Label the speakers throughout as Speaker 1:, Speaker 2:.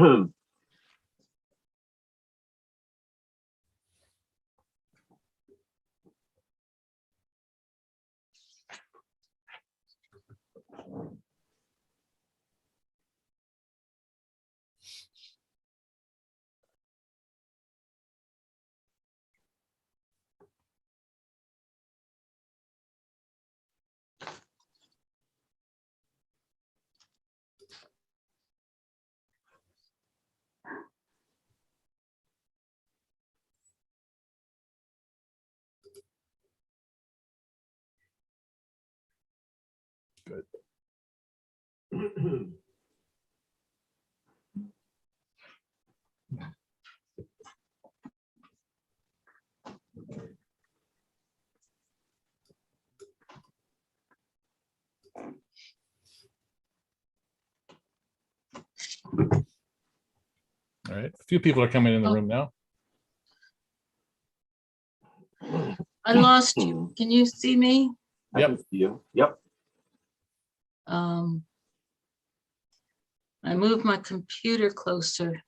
Speaker 1: Good. All right, a few people are coming in the room now.
Speaker 2: I lost you. Can you see me?
Speaker 1: Yep.
Speaker 3: I can see you. Yep.
Speaker 2: I moved my computer closer.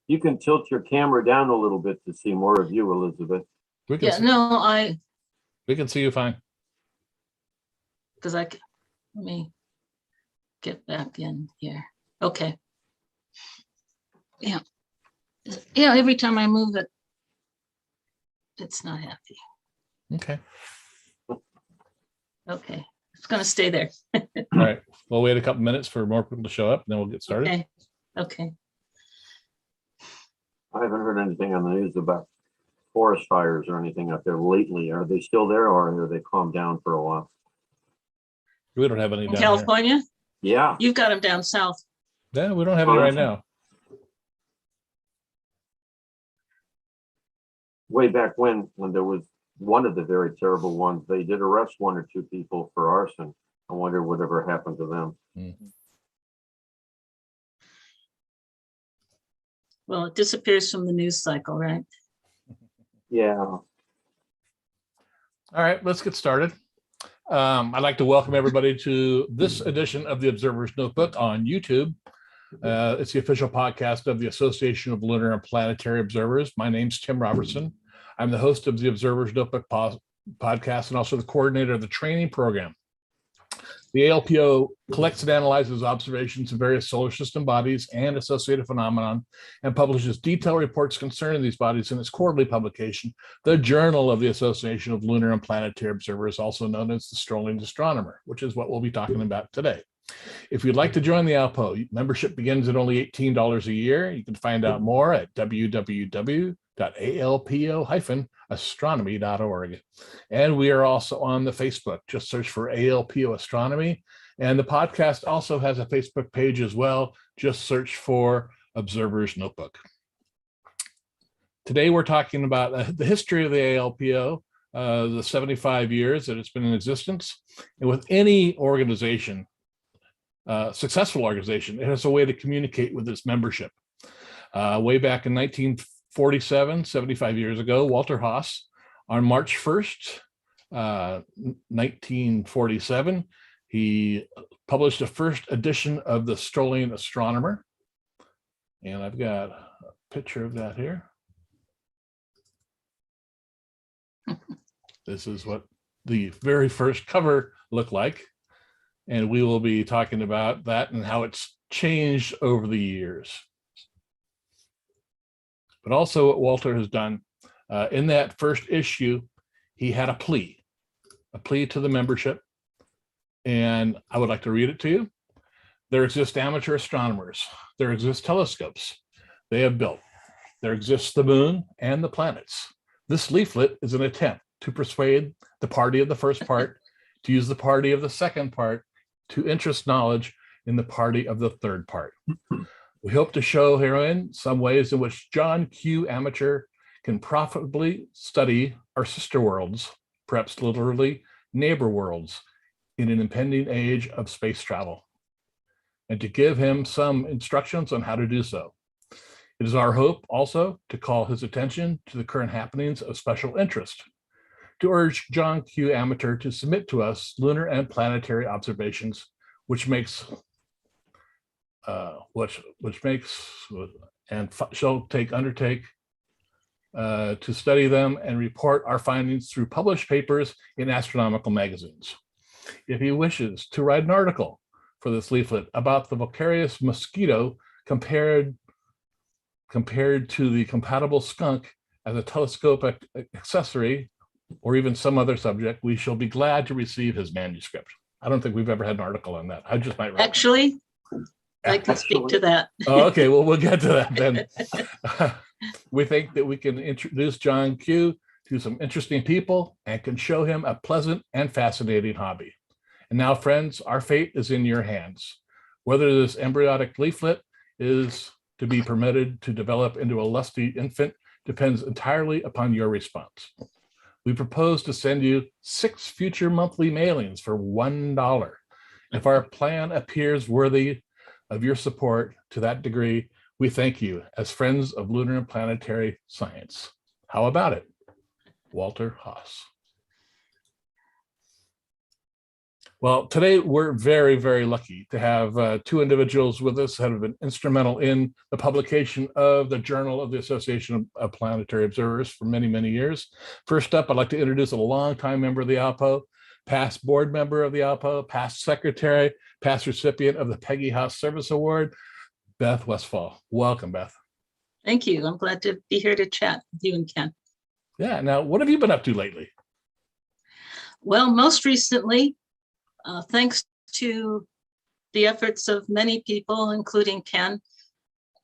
Speaker 3: You can tilt your camera down a little bit to see more of you, Elizabeth.
Speaker 1: We can
Speaker 2: Yeah,
Speaker 1: see,
Speaker 2: no,
Speaker 1: we can see you fine.
Speaker 2: because let me get back in here. Okay. Yeah. Yeah, every time I move it, it's not happy.
Speaker 1: Okay.
Speaker 2: Okay, it's gonna stay there.
Speaker 1: All right. We'll wait a couple minutes for more people to show up, and then we'll get started.
Speaker 2: Okay, okay.
Speaker 3: I haven't heard anything on the news about forest fires or anything out there lately. Are they still there, or have they calmed down for a while?
Speaker 1: We don't have any
Speaker 2: In
Speaker 1: down here.
Speaker 2: California,
Speaker 3: Yeah.
Speaker 2: you've got them down south.
Speaker 1: Yeah, we don't have
Speaker 3: Oh,
Speaker 1: any right
Speaker 3: that's-
Speaker 1: now.
Speaker 3: Way back when there was one of the very terrible ones, they did arrest one or two people for arson. I wonder whatever happened to them.
Speaker 1: Mhm.
Speaker 2: Well, it disappears from the news cycle, right?
Speaker 3: Yeah.
Speaker 1: All right, let's get started. I'd like to welcome everybody to this edition of the Observer's Notebook on YouTube. It's the official podcast of the Association of Lunar and Planetary Observers. My name's Tim Robertson. I'm the host of the Observer's Notebook podcast and also the coordinator of the training program. The ALPO collects and analyzes observations of various solar system bodies and associated phenomenon and publishes detailed reports concerning these bodies in its quarterly publication, the Journal of the Association of Lunar and Planetary Observers, also known as the Strolling Astronomer, which is what we'll be talking about today. If you'd like to join the ALPO, membership begins at only $18 a year. You can find out more at www.alpo-astronomy.org. And we are also on the Facebook. Just search for ALPO Astronomy. And the podcast also has a Facebook page as well. Just search for Observer's Notebook. Today, we're talking about the history of the ALPO, the 75 years that it's been in existence. And with any organization, successful organization, it has a way to communicate with its membership. Way back in 1947, 75 years ago, Walter Haas, on March 1st, 1947, he published the first edition of the Strolling Astronomer. And I've got a picture of that here. This is what the very first cover looked like. And we will be talking about that and how it's changed over the years. But also what Walter has done in that first issue, he had a plea to the membership. And I would like to read it to you. There exist amateur astronomers. There exist telescopes they have built. There exists the moon and the planets. This leaflet is an attempt to persuade the party of the first part to use the party of the second part to interest knowledge in the party of the third part. We hope to show herein some ways in which John Q. Amateur can profitably study our sister worlds, perhaps literally neighbor worlds, in an impending age of space travel, and to give him some instructions on how to do so. It is our hope also to call his attention to the current happenings of special interest, to urge John Q. Amateur to submit to us lunar and planetary observations, which makes which makes and shall undertake to study them and report our findings through published papers in astronomical magazines. If he wishes to write an article for this leaflet about the vocarious mosquito compared to the compatible skunk as a telescope accessory, or even some other subject, we shall be glad to receive his manuscript. I don't think we've ever had an article on that. I just might write
Speaker 2: Actually, I can speak to that.
Speaker 1: Oh, okay, well, we'll get to that then. We think that we can introduce John Q to some interesting people and can show him a pleasant and fascinating hobby. And now, friends, our fate is in your hands. Whether this embryonic leaflet is to be permitted to develop into a lusty infant depends entirely upon your response. We propose to send you 6 future monthly mailings for $1. If our plan appears worthy of your support to that degree, we thank you as friends of lunar and planetary science. How about it? Walter Haas. Well, today we're very, very lucky to have 2 individuals with us that have been instrumental in the publication of the Journal of the Association of Planetary Observers for many, many years. First up, I'd like to introduce a longtime member of the JALPO, past board member of the JALPO, past secretary, past recipient of the Peggy Haas Service Award, Beth Westfall. Welcome, Beth.
Speaker 2: Thank you. I'm glad to be here to chat with you and Ken.
Speaker 1: Yeah, now what have you been up to lately?
Speaker 2: Well, most recently, thanks to the efforts of many people, including Ken,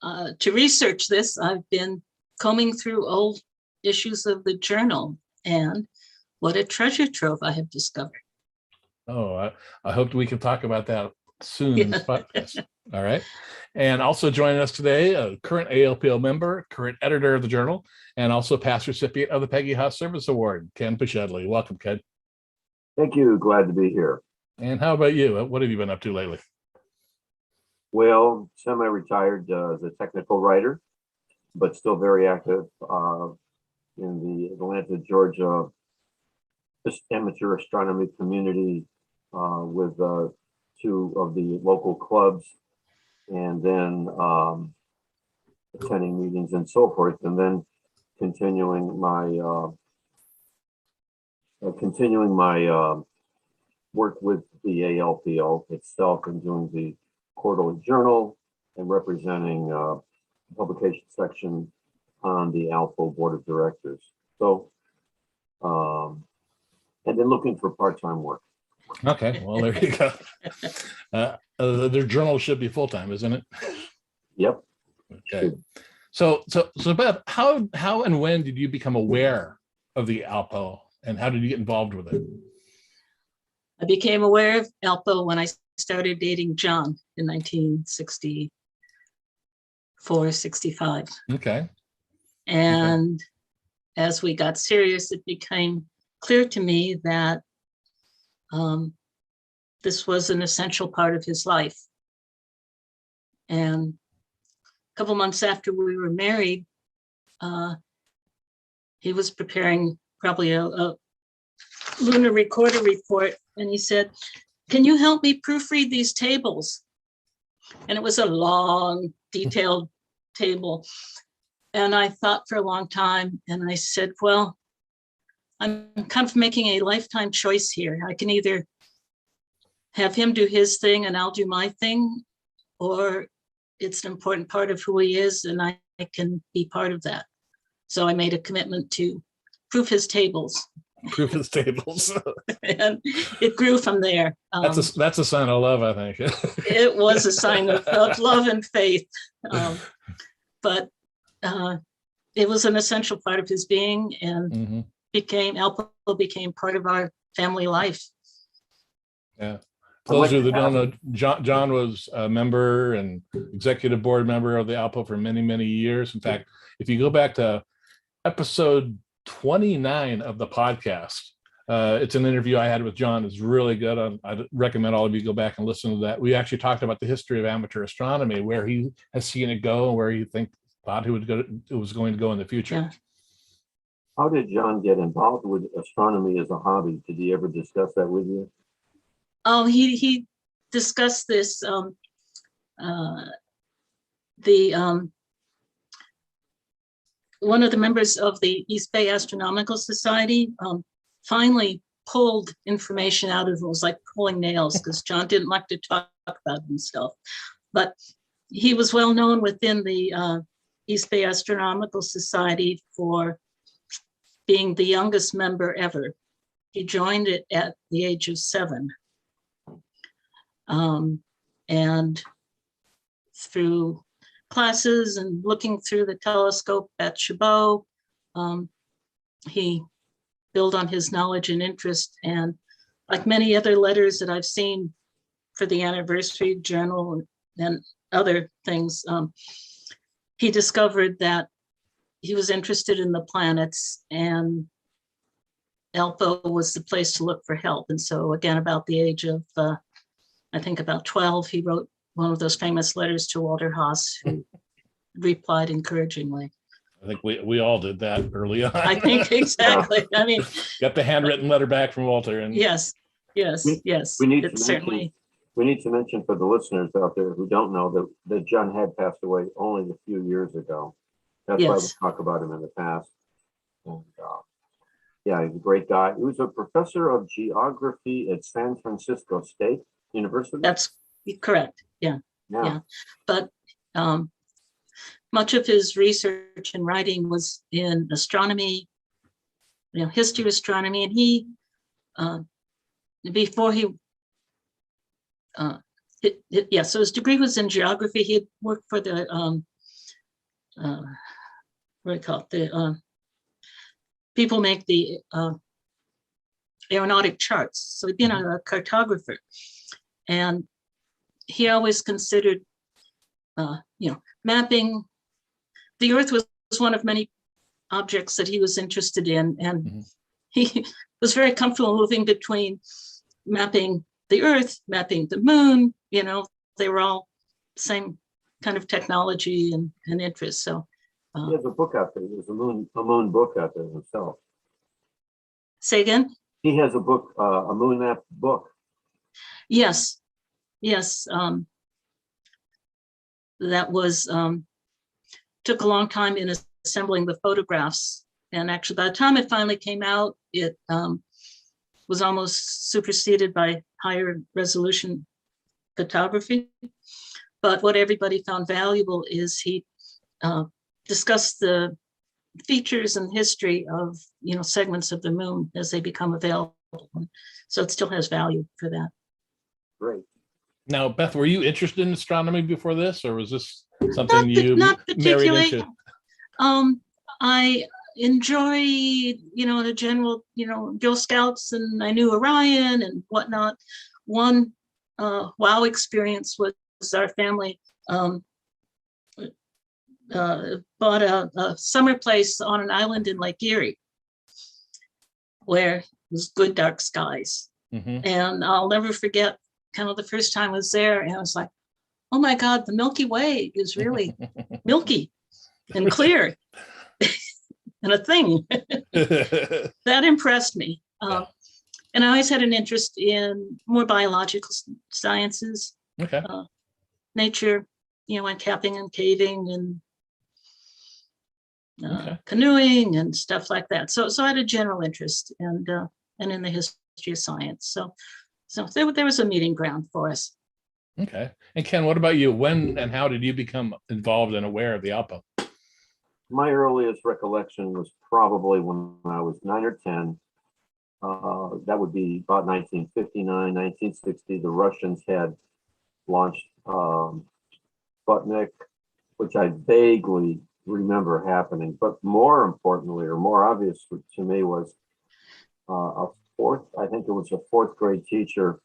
Speaker 2: to research this, I've been combing through old issues of the journal, and what a treasure trove I have discovered.
Speaker 1: Oh, I hope we can talk about that soon in this podcast. All right. And also joining us today, a current ALPO member, current editor of the journal, and also past recipient of the Peggy Haas Service Award, Ken Pashedley. Welcome, Ken.
Speaker 3: Thank you. Glad to be here.
Speaker 1: And how about you? What have you been up to lately?
Speaker 3: Well, semi-retired as a technical writer, but still very active in the Atlanta, Georgia amateur astronomy community with 2 of the local clubs, and then attending meetings and so forth, and then continuing my work with the ALPO itself and doing the quarterly journal and representing the publication section on the ALPO board of directors. So, and then looking for part-time work.
Speaker 1: Okay, well, there you go. Their journal should be full-time, isn't it?
Speaker 3: Yep.
Speaker 1: Okay. So Beth, how and when did you become aware of the ALPO, and how did you get involved with it?
Speaker 2: I became aware of ALPO when I started dating John in 1964, 65.
Speaker 1: Okay.
Speaker 2: And as we got serious, it became clear to me that this was an essential part of his life. And a couple months after we were married, he was preparing probably a lunar recorder report, and he said, "Can you help me proofread these tables?" And it was a long, detailed table. And I thought for a long time, and I said, well, I'm kind of making a lifetime choice here. I can either have him do his thing and I'll do my thing, or it's an important part of who he is and I can be part of that. So I made a commitment to proof his tables.
Speaker 1: Proof his tables.
Speaker 2: And it grew from there.
Speaker 1: That's a sign of love, I think.
Speaker 2: It was a sign of love and faith. But it was an essential part of his being, and ALPO became part of our family life.
Speaker 1: Yeah. For those of you that don't know, John was a member and executive board member of the ALPO for many, many years. In fact, if you go back to episode 29 of the podcast, it's an interview I had with John. It's really good. I'd recommend all of you go back and listen to that. We actually talked about the history of amateur astronomy, where he has seen it go and where he thought it was going to go in the future.
Speaker 2: Yeah.
Speaker 3: How did John get involved with astronomy as a hobby? Did he ever discuss that with you?
Speaker 2: Oh, he discussed this. the one of the members of the East Bay Astronomical Society finally pulled information out of it. It was like pulling nails because John didn't like to talk about himself. But he was well known within the East Bay Astronomical Society for being the youngest member ever. He joined it at the age of 7. And through classes and looking through the telescope at Chabot, he built on his knowledge and interest. And like many other letters that I've seen for the anniversary journal and other things, he discovered that he was interested in the planets, and JALPO was the place to look for help. And so again, about the age of, I think about 12, he wrote one of those famous letters to Walter Haas, who replied encouragingly.
Speaker 1: I think we all did that early on.
Speaker 2: I think exactly. I mean,
Speaker 1: got the handwritten letter back from Walter, and
Speaker 2: yes.
Speaker 3: We need
Speaker 2: It's
Speaker 3: to
Speaker 2: certainly,
Speaker 3: mention, we need to mention for the listeners out there who don't know that John had passed away only a few years ago. That's why we
Speaker 2: yes,
Speaker 3: talk about him in the past. And, yeah, he's a great guy. He was a professor of geography at San Francisco State University.
Speaker 2: that's correct. Yeah.
Speaker 3: Yeah.
Speaker 2: But much of his research and writing was in astronomy, history of astronomy. And he, before he, so his degree was in geography. He had worked for the, what do you call it? The people make the aeronautic charts. So he'd been a cartographer. And he always considered, mapping. The Earth was one of many objects that he was interested in, and he was very comfortable moving between mapping the Earth, mapping the moon. They were all same kind of technology and interest. So
Speaker 3: He has a book out there. There's a moon book out there himself.
Speaker 2: say again?
Speaker 3: He has a book, a moon map book.
Speaker 2: Yes. That was took a long time in assembling the photographs, and actually by the time it finally came out, it was almost superseded by higher resolution photography. But what everybody found valuable is he discussed the features and history of segments of the moon as they become available. So it still has value for that.
Speaker 3: Great.
Speaker 1: now, Beth, were you interested in astronomy before this, or was this something you
Speaker 2: Not
Speaker 1: married
Speaker 2: particularly.
Speaker 1: into?
Speaker 2: I enjoy, the general, Girl Scouts, and I knew Orion and whatnot. One wow experience was our family bought a summer place on an island in Lake Erie where it was good dark skies. And I'll never forget kind of the first time I was there, and I was like, oh my God, the Milky Way is really milky and clear and a thing. That impressed me.
Speaker 1: Yeah.
Speaker 2: And I always had an interest in more biological sciences,
Speaker 1: Okay.
Speaker 2: nature, went camping and caving and
Speaker 1: Okay.
Speaker 2: canoeing and stuff like that. So I had a general interest and in the history of science. So there was a meeting ground for us.
Speaker 1: Okay. And Ken, what about you? When and how did you become involved and aware of the JALPO?
Speaker 3: My earliest recollection was probably when I was 9 or 10. That would be about 1959, 1960. The Russians had launched Sputnik, which I vaguely remember happening. But more importantly, or more obvious to me, was I think it was a fourth grade teacher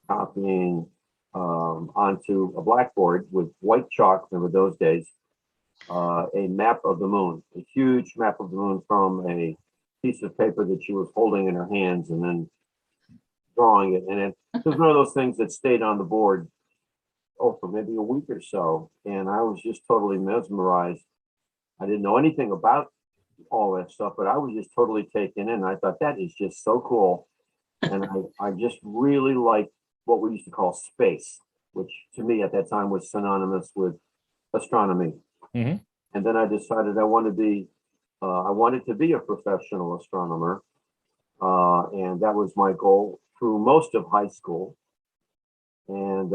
Speaker 3: copying onto a blackboard with white chalk, remember those days, a map of the moon, a huge map of the moon from a piece of paper that she was holding in her hands and then drawing it. And it was one of those things that stayed on the board, for maybe a week or so. And I was just totally mesmerized. I didn't know anything about all that stuff, but I was just totally taken in. I thought that is just so cool. And I just really liked what we used to call space. which to me at that time was synonymous with astronomy.
Speaker 1: Mhm.
Speaker 3: And then I decided I wanted to be a professional astronomer. And that was my goal through most of high school. And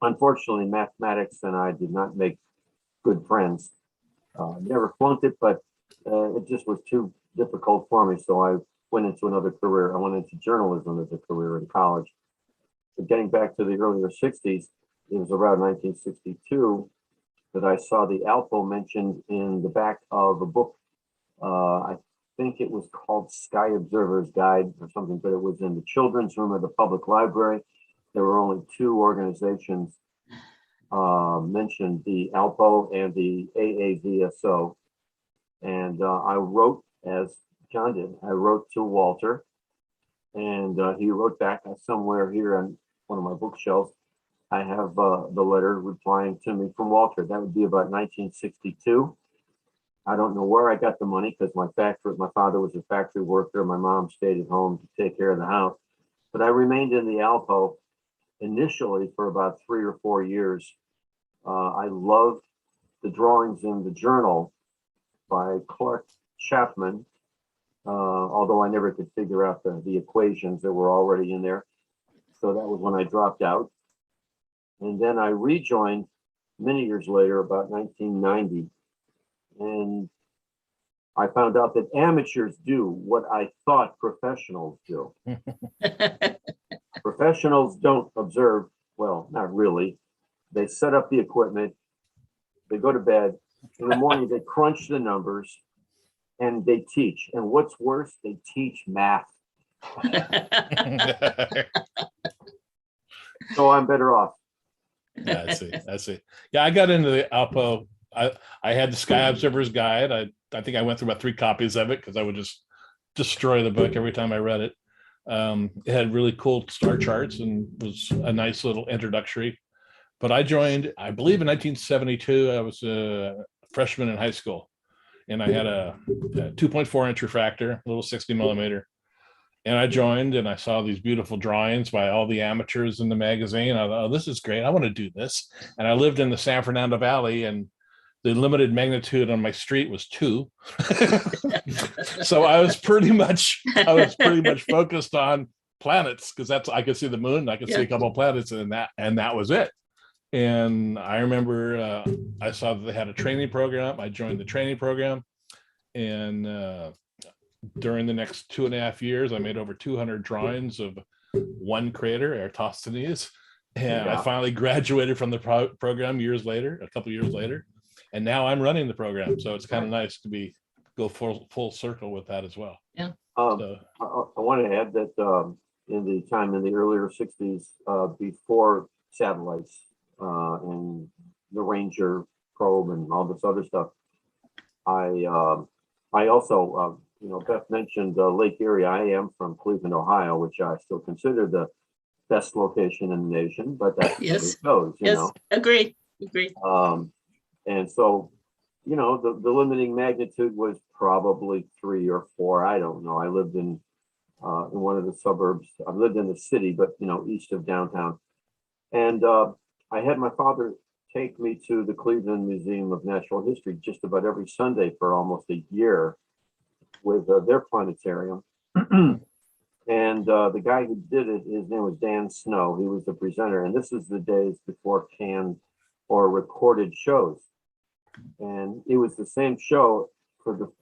Speaker 3: unfortunately, mathematics and I did not make good friends. Never flunked it, but it just was too difficult for me. So I went into another career. I went into journalism as a career in college. But getting back to the earlier 60s, it was around 1962 that I saw the JALPO mentioned in the back of a book. I think it was called Sky Observer's Guide or something, but it was in the children's room of the public library. There were only two organizations mentioned, the JALPO and the AAVSO. And I wrote, as John did, I wrote to Walter, and he wrote back somewhere here on one of my bookshelves. I have the letter replying to me from Walter. That would be about 1962. I don't know where I got the money because my father was a factory worker. My mom stayed at home to take care of the house. But I remained in the JALPO initially for about 3 or 4 years. I loved the drawings in the journal by Clark Chapman, although I never could figure out the equations that were already in there. So that was when I dropped out. And then I rejoined many years later, about 1990. And I found out that amateurs do what I thought professionals do. Professionals don't observe, well, not really. They set up the equipment, they go to bed. In the morning, they crunch the numbers and they teach. And what's worse, they teach math. So I'm better off.
Speaker 1: Yeah, I see. Yeah, I got into the JALPO. I had the Sky Observer's Guide. I think I went through about 3 copies of it because I would just destroy the book every time I read it. It had really cool star charts and was a nice little introductory. But I joined, I believe in 1972, I was a freshman in high school. And I had a 2.4 inch refractor, a little 60 millimeter. And I joined and I saw these beautiful drawings by all the amateurs in the magazine. I thought, oh, this is great. I want to do this. And I lived in the San Fernando Valley, and the limited magnitude on my street was 2. So I was pretty much focused on planets because I could see the moon, I could see a couple of planets, and that was it. And I remember I saw that they had a training program. I joined the training program, and during the next 2.5 years, I made over 200 drawings of one crater, Eratosthenes. And I finally graduated from the program a couple years later. And now I'm running the program. So it's kind of nice to go full circle with that as well.
Speaker 2: Yeah.
Speaker 3: I want to add that in the earlier 60s, before satellites and the Ranger probe and all this other stuff, I also, Beth mentioned Lake Erie. I am from Cleveland, Ohio, which I still consider the best location in the nation, but that's
Speaker 2: Yes.
Speaker 3: how it goes,
Speaker 2: Yes, agree.
Speaker 3: And so, the limiting magnitude was probably 3 or 4. I don't know. I lived in one of the suburbs. I lived in the city, but east of downtown. And I had my father take me to the Cleveland Museum of Natural History just about every Sunday for almost a year with their planetarium. And the guy who did it, his name was Dan Snow. He was the presenter. And this is the days before canned or recorded shows. And it was the same show for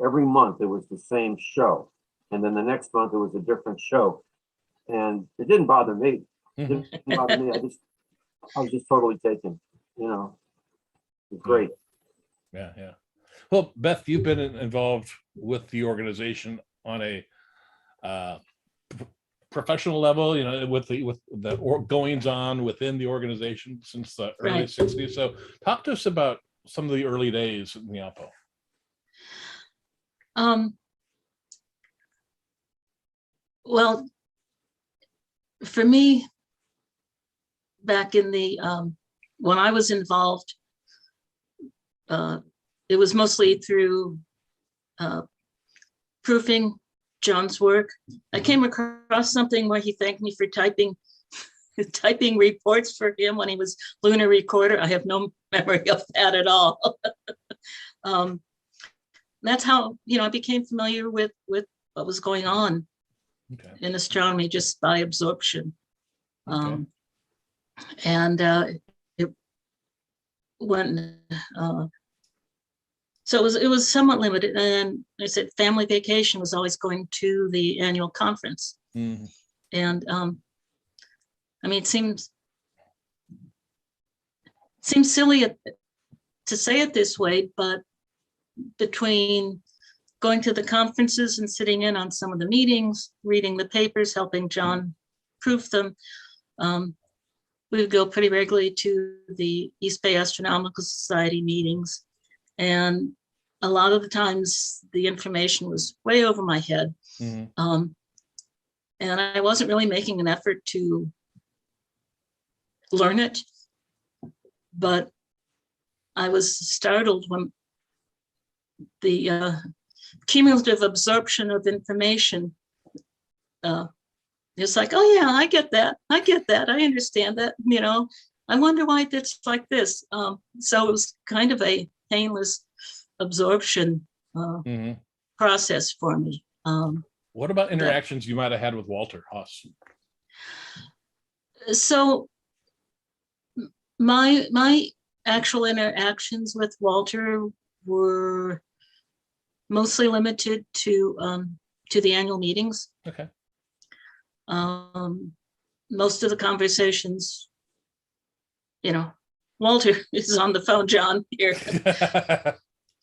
Speaker 3: every month it was the same show. And then the next month it was a different show. And it didn't bother me. It didn't bother me. I was just totally taken, it was great.
Speaker 1: Yeah. Well, Beth, you've been involved with the organization on a professional level, with the goings on within the organization since the early 60s. So talk to us about some of the early days in the JALPO.
Speaker 2: Well, for me, back in the when I was involved, it was mostly through proofing John's work. I came across something where he thanked me for typing typing reports for him when he was Lunar Recorder. I have no memory of that at all. That's how, I became familiar with what was going on
Speaker 1: Okay.
Speaker 2: in astronomy just by absorption.
Speaker 1: Okay.
Speaker 2: And it went, so it was somewhat limited. And I said family vacation was always going to the annual conference.
Speaker 1: Mhm.
Speaker 2: And I mean, it seems silly to say it this way, but between going to the conferences and sitting in on some of the meetings, reading the papers, helping John proof them, we would go pretty regularly to the East Bay Astronomical Society meetings. And a lot of the times the information was way over my head.
Speaker 1: Mhm.
Speaker 2: And I wasn't really making an effort to learn it, but I was startled when the cumulative absorption of information, it's like, oh yeah, I get that, I understand that, I wonder why it's like this. So it was kind of a painless absorption
Speaker 1: Mhm.
Speaker 2: process for me.
Speaker 1: What about interactions you might have had with Walter Haas?
Speaker 2: So my actual interactions with Walter were mostly limited to the annual meetings.
Speaker 1: Okay.
Speaker 2: Most of the conversations, Walter is on the phone, John here.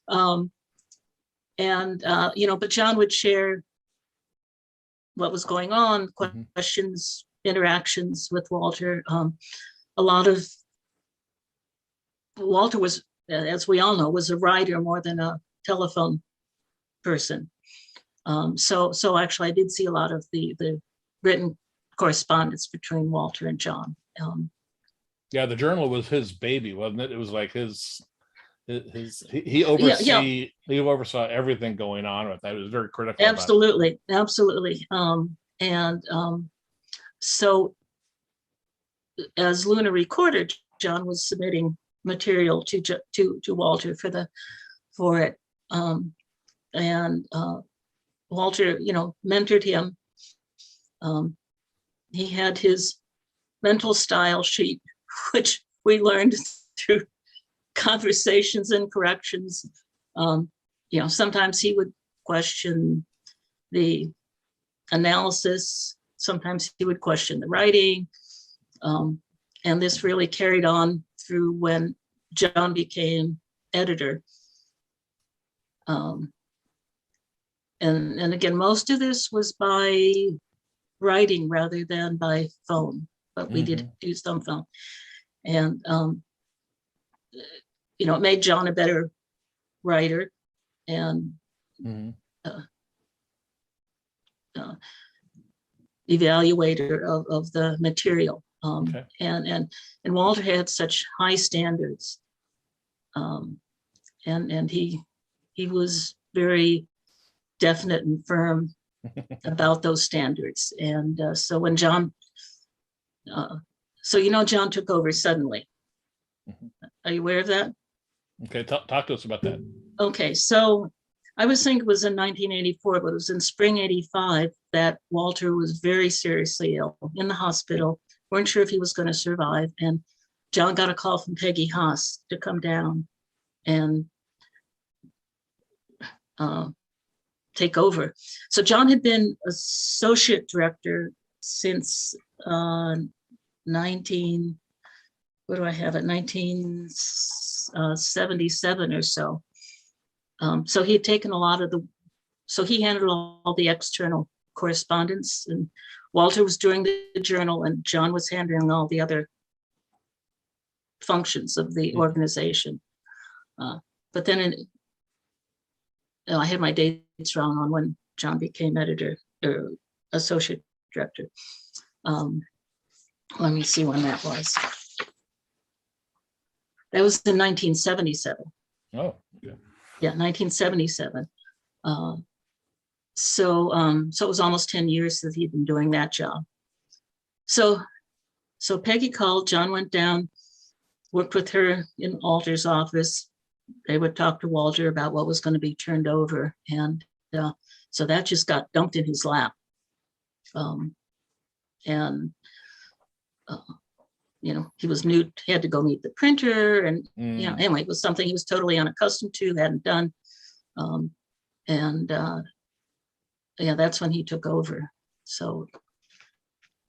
Speaker 2: But John would share what was going on, questions, interactions with Walter. A lot of Walter was, as we all know, was a writer more than a telephone person. So actually I did see a lot of the written correspondence between Walter and John.
Speaker 1: Yeah, the journal was his baby, wasn't it? It was like he oversaw everything going on with that. It was very critical.
Speaker 2: Absolutely. So as Lunar Recorder, John was submitting material to Walter for it. Walter, mentored him. He had his mental style sheet, which we learned through conversations and corrections. Sometimes he would question the analysis. Sometimes he would question the writing. And this really carried on through when John became editor. And again, most of this was by writing rather than by phone, but we did do some phone. And, it made John a better writer and evaluator of the material. And Walter had such high standards. And he was very definite and firm about those standards. And so when John, John took over suddenly. Are you aware of that?
Speaker 1: Okay, talk to us about that.
Speaker 2: Okay, so I was thinking it was in 1984, but it was in spring 85 that Walter was very seriously ill in the hospital. Weren't sure if he was going to survive. And John got a call from Peggy Haas to come down and take over. So John had been associate director since 1977 or so. So he had taken a lot of he handled all the external correspondence, and Walter was doing the journal and John was handling all the other functions of the organization. But then I had my dates wrong on when John became editor or associate director. Let me see when that was. That was in 1977.
Speaker 1: Oh, yeah.
Speaker 2: Yeah, 1977. So it was almost 10 years that he'd been doing that job. So So Peggy called, John went down, worked with her in Walter's office. They would talk to Walter about what was going to be turned over. And so that just got dumped in his lap. And you know, he was new, he had to go meet the printer, and you know, anyway, it was something he was totally unaccustomed to, hadn't done. Yeah, that's when he took over. So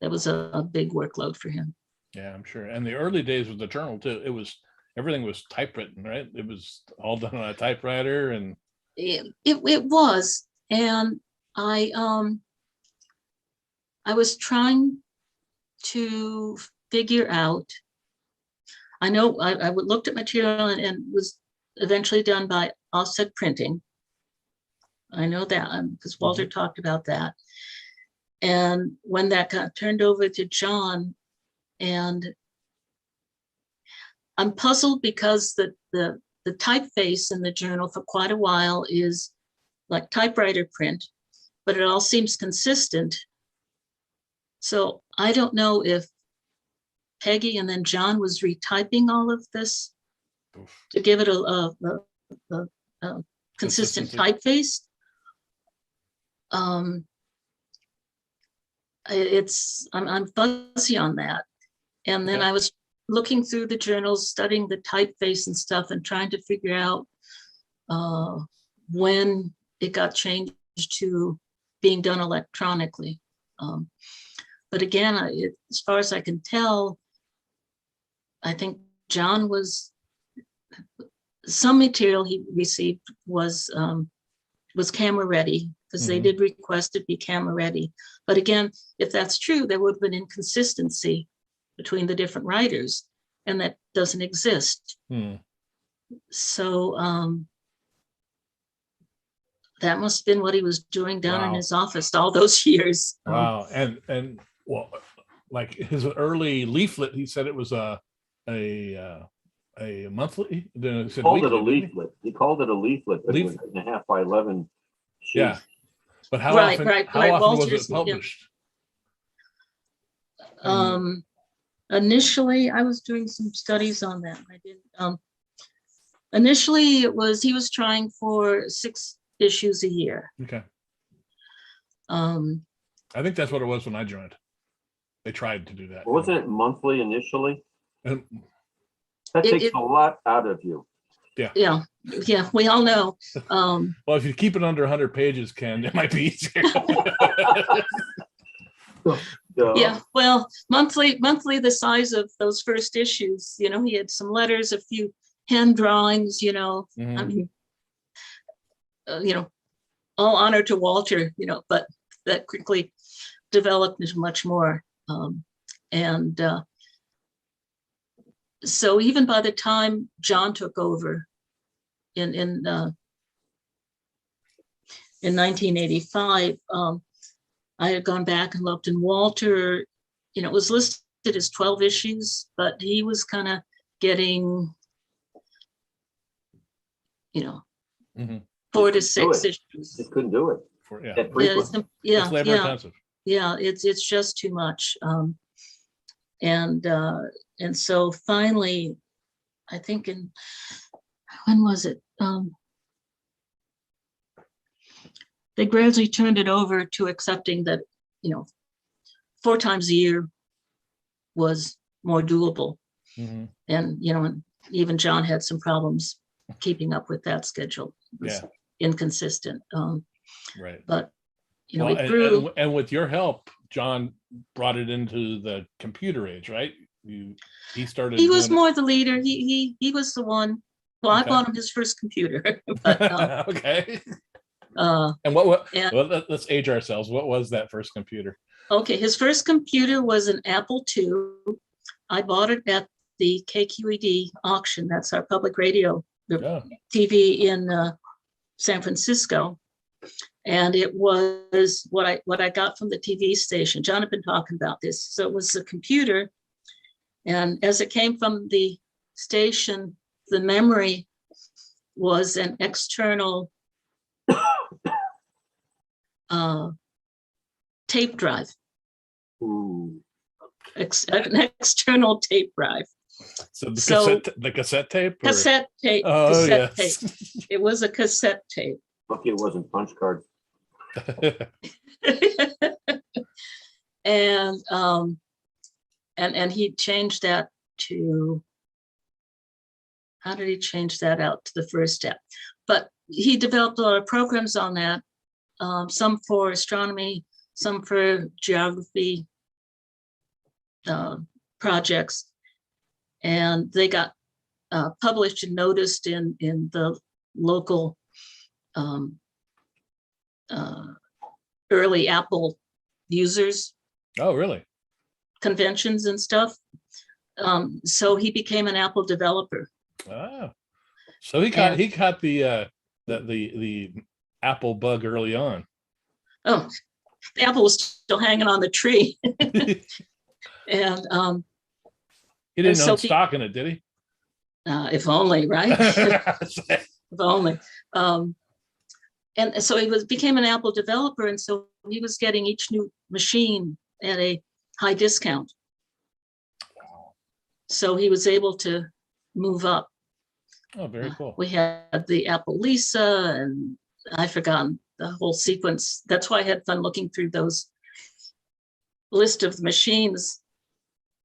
Speaker 2: that was a big workload for him.
Speaker 1: Yeah, I'm sure. And the early days with the journal too, it was, everything was typewritten, right? It was all done on a typewriter, and
Speaker 2: It was, and I was trying to figure out, I know I looked at material and was eventually done by offset printing. I know that because Walter talked about that. And when that got turned over to John, and I'm puzzled because the typeface in the journal for quite a while is like typewriter print, but it all seems consistent. So I don't know if Peggy and then John was retyping all of this to give it a consistent typeface. I'm fuzzy on that. And then I was looking through the journals, studying the typeface and stuff, and trying to figure out when it got changed to being done electronically. But again, as far as I can tell, I think John was, some material he received was camera ready, because they did request it be camera ready. But again, if that's true, there would have been inconsistency between the different writers, and that doesn't exist. So that must have been what he was doing down in his office all those years.
Speaker 1: Wow. And well, like his early leaflet, he said it was a monthly.
Speaker 3: He called it a leaflet. He called it a leaflet, but it was 8.5 by 11 sheets.
Speaker 1: Yeah. But how often was it published?
Speaker 2: Initially, I was doing some studies on that. I didn't. Initially, he was trying for 6 issues a year.
Speaker 1: Okay. I think that's what it was when I joined. They tried to do that.
Speaker 3: Wasn't it monthly initially?
Speaker 1: And
Speaker 3: that takes a lot out of you.
Speaker 2: Yeah, we all know.
Speaker 1: Well, if you keep it under 100 pages, Ken, it might be easier.
Speaker 2: Yeah, well, monthly, the size of those first issues, you know, he had some letters, a few hand drawings, you know, I mean, you know, all honor to Walter, you know, but that quickly developed into much more. So even by the time John took over in 1985, I had gone back and looked, and Walter, you know, it was listed as 12 issues, but he was kind of getting, you know, 4 to 6 issues.
Speaker 3: He couldn't do it.
Speaker 2: Yeah,
Speaker 1: labor intensive.
Speaker 2: Yeah, it's just too much. And so finally, I think when was it? They gradually turned it over to accepting that, you know, 4 times a year was more doable. And, you know, even John had some problems keeping up with that schedule. It was inconsistent.
Speaker 1: Right.
Speaker 2: But, you know,
Speaker 1: well,
Speaker 2: it grew.
Speaker 1: And with your help, John brought it into the computer age, right? He started.
Speaker 2: He was more the leader. He was the one. Well, I bought him his first computer. But,
Speaker 1: okay. And well, let's age ourselves. What was that first computer?
Speaker 2: Okay, his first computer was an Apple II. I bought it at the KQED auction. That's our public radio, the TV in San Francisco. And it was what I got from the TV station. John had been talking about this. So it was a computer. And as it came from the station, the memory was an external tape drive.
Speaker 3: Ooh.
Speaker 2: an external tape drive.
Speaker 1: So
Speaker 2: So-
Speaker 1: the cassette tape? or-
Speaker 2: Cassette tape.
Speaker 1: Oh,
Speaker 2: cassette
Speaker 1: yes.
Speaker 2: tape. It was a cassette tape.
Speaker 3: Lucky it wasn't punch cards.
Speaker 2: And he changed that to, how did he change that out to the first step? But he developed a lot of programs on that, some for astronomy, some for geography projects. And they got published and noticed in the local early Apple users
Speaker 1: Oh, really?
Speaker 2: conventions and stuff. So he became an Apple developer.
Speaker 1: Oh, so he caught the Apple bug early on.
Speaker 2: Oh, the apple was still hanging on the tree.
Speaker 1: He
Speaker 2: And
Speaker 1: didn't
Speaker 2: so
Speaker 1: own
Speaker 2: he-
Speaker 1: stock in it, did he?
Speaker 2: if only, right? If only. And so he became an Apple developer, and so he was getting each new machine at a high discount. So he was able to move up.
Speaker 1: Oh, very cool.
Speaker 2: We had the Apple Lisa, and I've forgotten the whole sequence. That's why I had fun looking through those list of machines,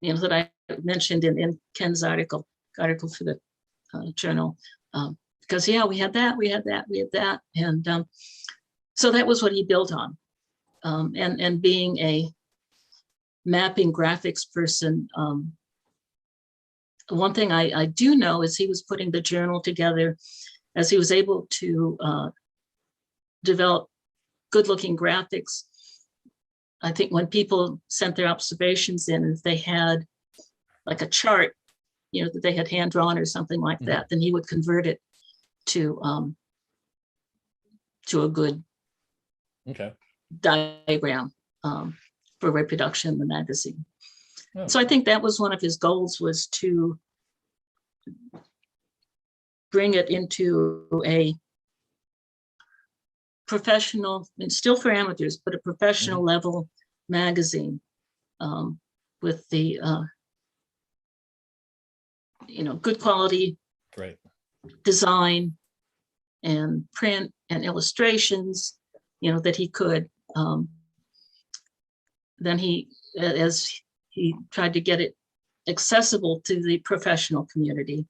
Speaker 2: that I mentioned in Ken's article for the journal. Because we had that. And so that was what he built on. And being a mapping graphics person, one thing I do know is he was putting the journal together as he was able to develop good looking graphics. I think when people sent their observations in, if they had like a chart, that they had hand drawn or something like that, then he would convert it to a good
Speaker 1: Okay.
Speaker 2: diagram for reproduction in the magazine.
Speaker 1: Oh.
Speaker 2: So I think that was one of his goals, was to bring it into a professional, and still for amateurs, but a professional level magazine with the good quality
Speaker 1: Right.
Speaker 2: design and print and illustrations, that he could. Then as he tried to get it accessible to the professional community.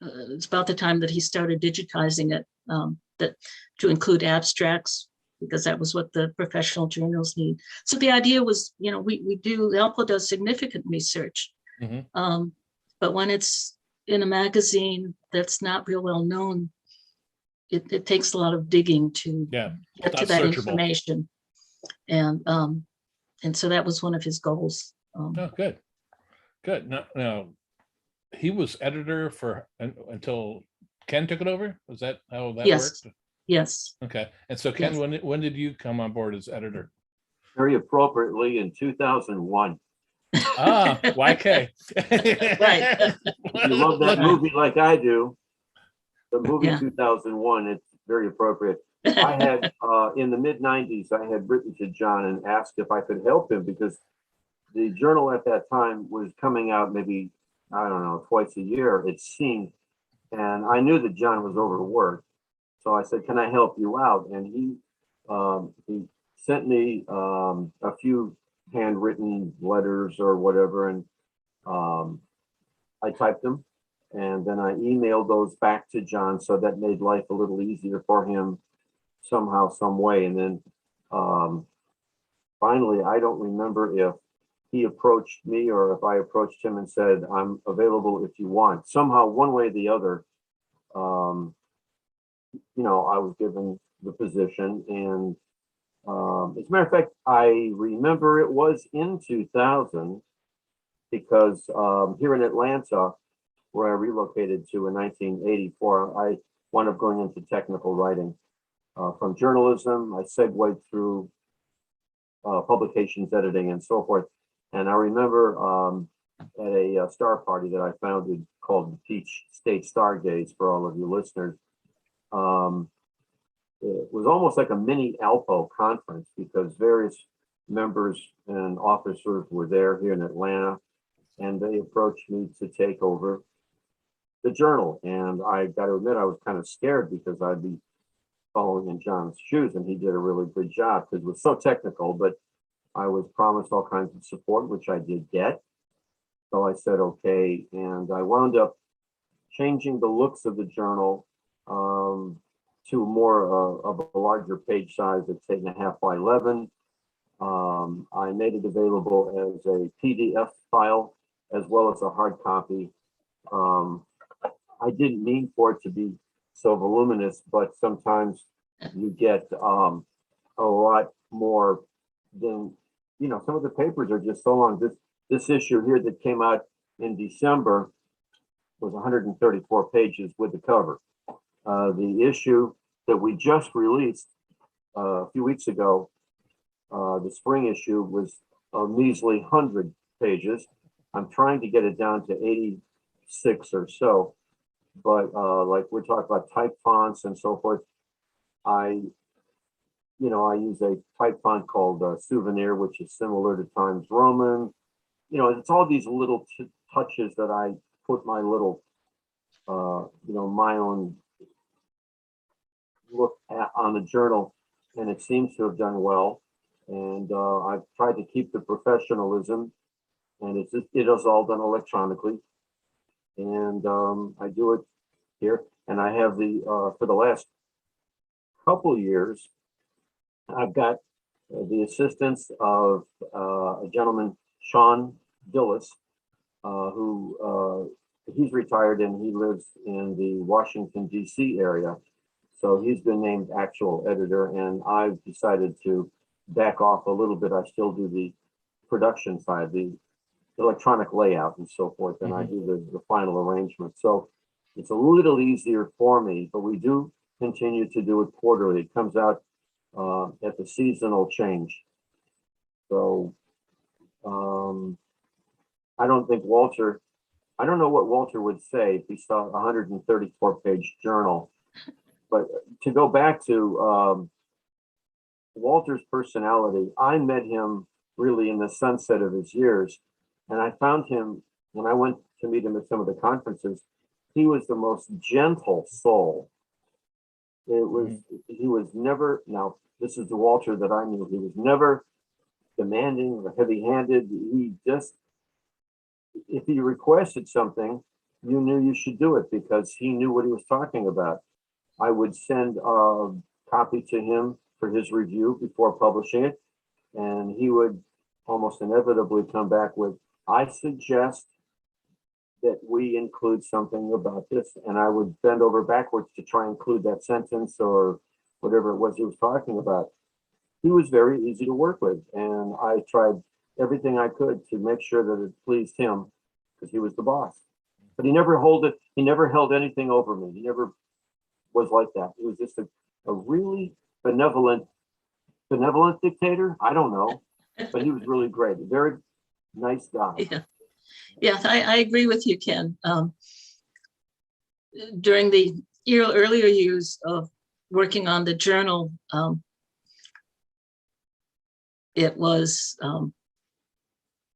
Speaker 2: It's about the time that he started digitizing it, that to include abstracts, because that was what the professional journals need. So the idea was, JALPO does significant research, but when it's in a magazine that's not real well known, it takes a lot of digging to get
Speaker 1: not
Speaker 2: to that
Speaker 1: searchable.
Speaker 2: information. And so that was one of his goals.
Speaker 1: Oh, good. Now, he was editor until Ken took it over? Was that how that
Speaker 2: Yes.
Speaker 1: worked?
Speaker 2: Yes.
Speaker 1: Okay. And so Ken,
Speaker 2: Yes.
Speaker 1: when did you come on board as editor?
Speaker 3: Very appropriately in 2001.
Speaker 1: Ah, YK.
Speaker 2: Right.
Speaker 3: If you love that movie like I do, the movie
Speaker 2: Yeah.
Speaker 3: 2001, it's very appropriate. I had, in the mid 90s, I had written to John and asked if I could help him, because the journal at that time was coming out maybe, I don't know, twice a year, it seemed. And I knew that John was overworked. So I said, can I help you out? And he sent me a few handwritten letters or whatever. And I typed them. And then I emailed those back to John. So that made life a little easier for him somehow, some way. And then finally, I don't remember if he approached me or if I approached him and said, I'm available if you want. Somehow, one way or the other, I was given the position. And as a matter of fact, I remember it was in 2000, because here in Atlanta, where I relocated to in 1984, I wound up going into technical writing. From journalism, I segued through publications editing and so forth. And I remember at a star party that I founded called the Peach State Stargaze, for all of you listeners. It was almost like a mini ALPO conference, because various members and officers were there here in Atlanta, and they approached me to take over the journal. And I got to admit, I was kind of scared because I'd be following in John's shoes, and he did a really good job because it was so technical, but I was promised all kinds of support, which I did get. So I said, okay. And I wound up changing the looks of the journal to more of a larger page size at 8.5 by 11. I made it available as a PDF file as well as a hard copy. I didn't mean for it to be so voluminous, but sometimes you get a lot more than, you know, some of the papers are just so long. This issue here that came out in December was 134 pages with the cover. The issue that we just released a few weeks ago, the spring issue, was a measly 100 pages. I'm trying to get it down to 86 or so, but like we're talking about type fonts and so forth, I use a type font called Souvenir, which is similar to Times Roman. You know, it's all these little touches that I put my little, my own look on the journal, and it seems to have done well. And I've tried to keep the professionalism, and it is all done electronically. And I do it here, and I have for the last couple years, I've got the assistance of a gentleman, Sean Dillis, who he's retired and he lives in the Washington, D.C. area. So he's been named actual editor, and I've decided to back off a little bit. I still do the production side, the electronic layout and so forth, and I do the final arrangement. So it's a little easier for me, but we do continue to do it quarterly. It comes out at the seasonal change. So I don't think I don't know what Walter would say if he saw a 134-page journal. But to go back to Walter's personality, I met him really in the sunset of his years. And I found him, when I went to meet him at some of the conferences, he was the most gentle soul. He was never, now this is the Walter that I knew, he was never demanding or heavy-handed. He just, if he requested something, you knew you should do it because he knew what he was talking about. I would send a copy to him for his review before publishing it, and he would almost inevitably come back with, I suggest that we include something about this, and I would bend over backwards to try and include that sentence or whatever it was he was talking about. He was very easy to work with, and I tried everything I could to make sure that it pleased him because he was the boss. But he never held anything over me. He never was like that. He was just a really benevolent dictator. I don't know, but he was really great. A very nice guy.
Speaker 2: Yeah, I agree with you, Ken. During the earlier years of working on the journal, it was,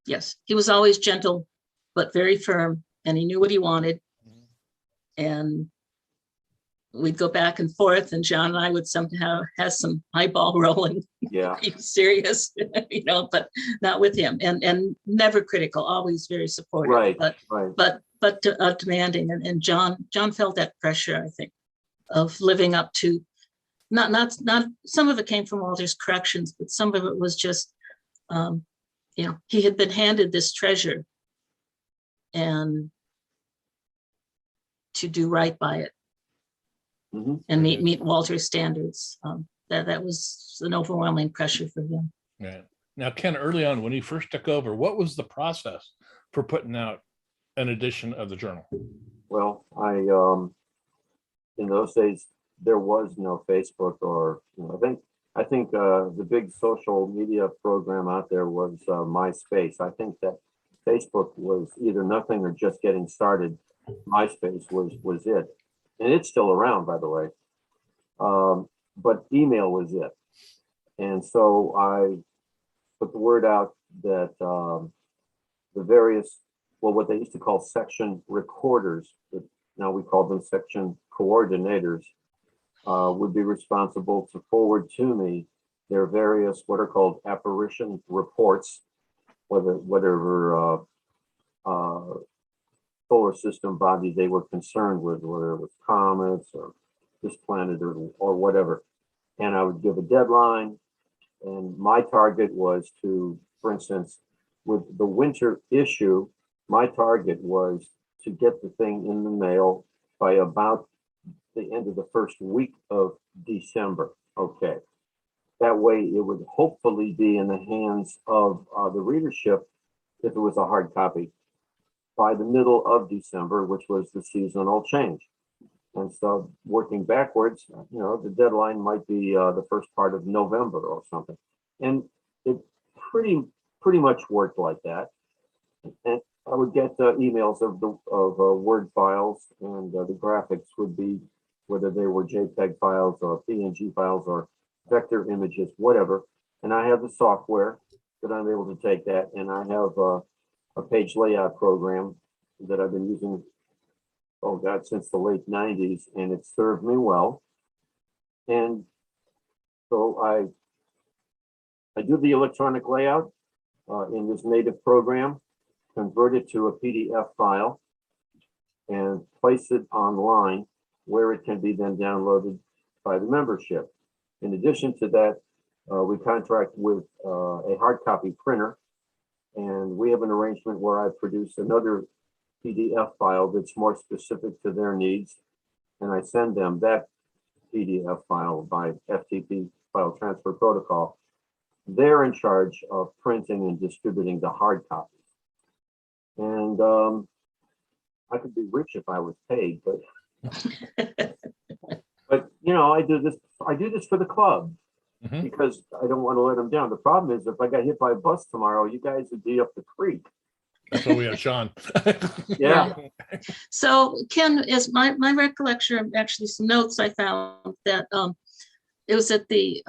Speaker 2: yes, he was always gentle, but very firm, and he knew what he wanted. And we'd go back and forth, and John and I would somehow have some eyeball rolling.
Speaker 3: Yeah.
Speaker 2: He was serious, but not with him, and never critical, always very supportive.
Speaker 3: Right.
Speaker 2: But demanding, and John felt that pressure, I think, of living up to not some of it came from Walter's corrections, but some of it was just he had been handed this treasure and to do right by it. And meet Walter's standards. That was an overwhelming pressure for him.
Speaker 1: Yeah. Now, Ken, early on when he first took over, what was the process for putting out an edition of the journal?
Speaker 3: Well, in those days there was no Facebook, or I think the big social media program out there was MySpace. I think that Facebook was either nothing or just getting started. MySpace was it. And it's still around, by the way. But email was it. And so I put the word out that the various, well, what they used to call section recorders, but now we call them section coordinators, would be responsible to forward to me their various what are called apparition reports, whatever solar system body they were concerned with, whether it was comets or this planet or whatever. And I would give a deadline. And my target was to, for instance, with the winter issue, my target was to get the thing in the mail by about the end of the first week of December. Okay. That way it would hopefully be in the hands of the readership, if it was a hard copy, by the middle of December, which was the seasonal change. And so working backwards, the deadline might be the first part of November or something. And it pretty much worked like that. And I would get emails of Word files, and the graphics would be, whether they were JPEG files or PNG files or vector images, whatever. And I have the software that I'm able to take that, and I have a page layout program that I've been using, oh God, since the late 90s, and it served me well. And so I do the electronic layout in this native program, convert it to a PDF file, and place it online where it can be then downloaded by the membership. In addition to that, we contract with a hard copy printer, and we have an arrangement where I produce another PDF file that's more specific to their needs, and I send them that PDF file by FTP file transfer protocol. They're in charge of printing and distributing the hard copies. And I could be rich if I was paid, but I do this for the club. Mm-hmm. Because I don't want to let them down. The problem is, if I got hit by a bus tomorrow, you guys would be up the creek.
Speaker 1: That's why we have Sean.
Speaker 3: Yeah.
Speaker 2: So Ken, is my recollection, actually some notes I found that it was at the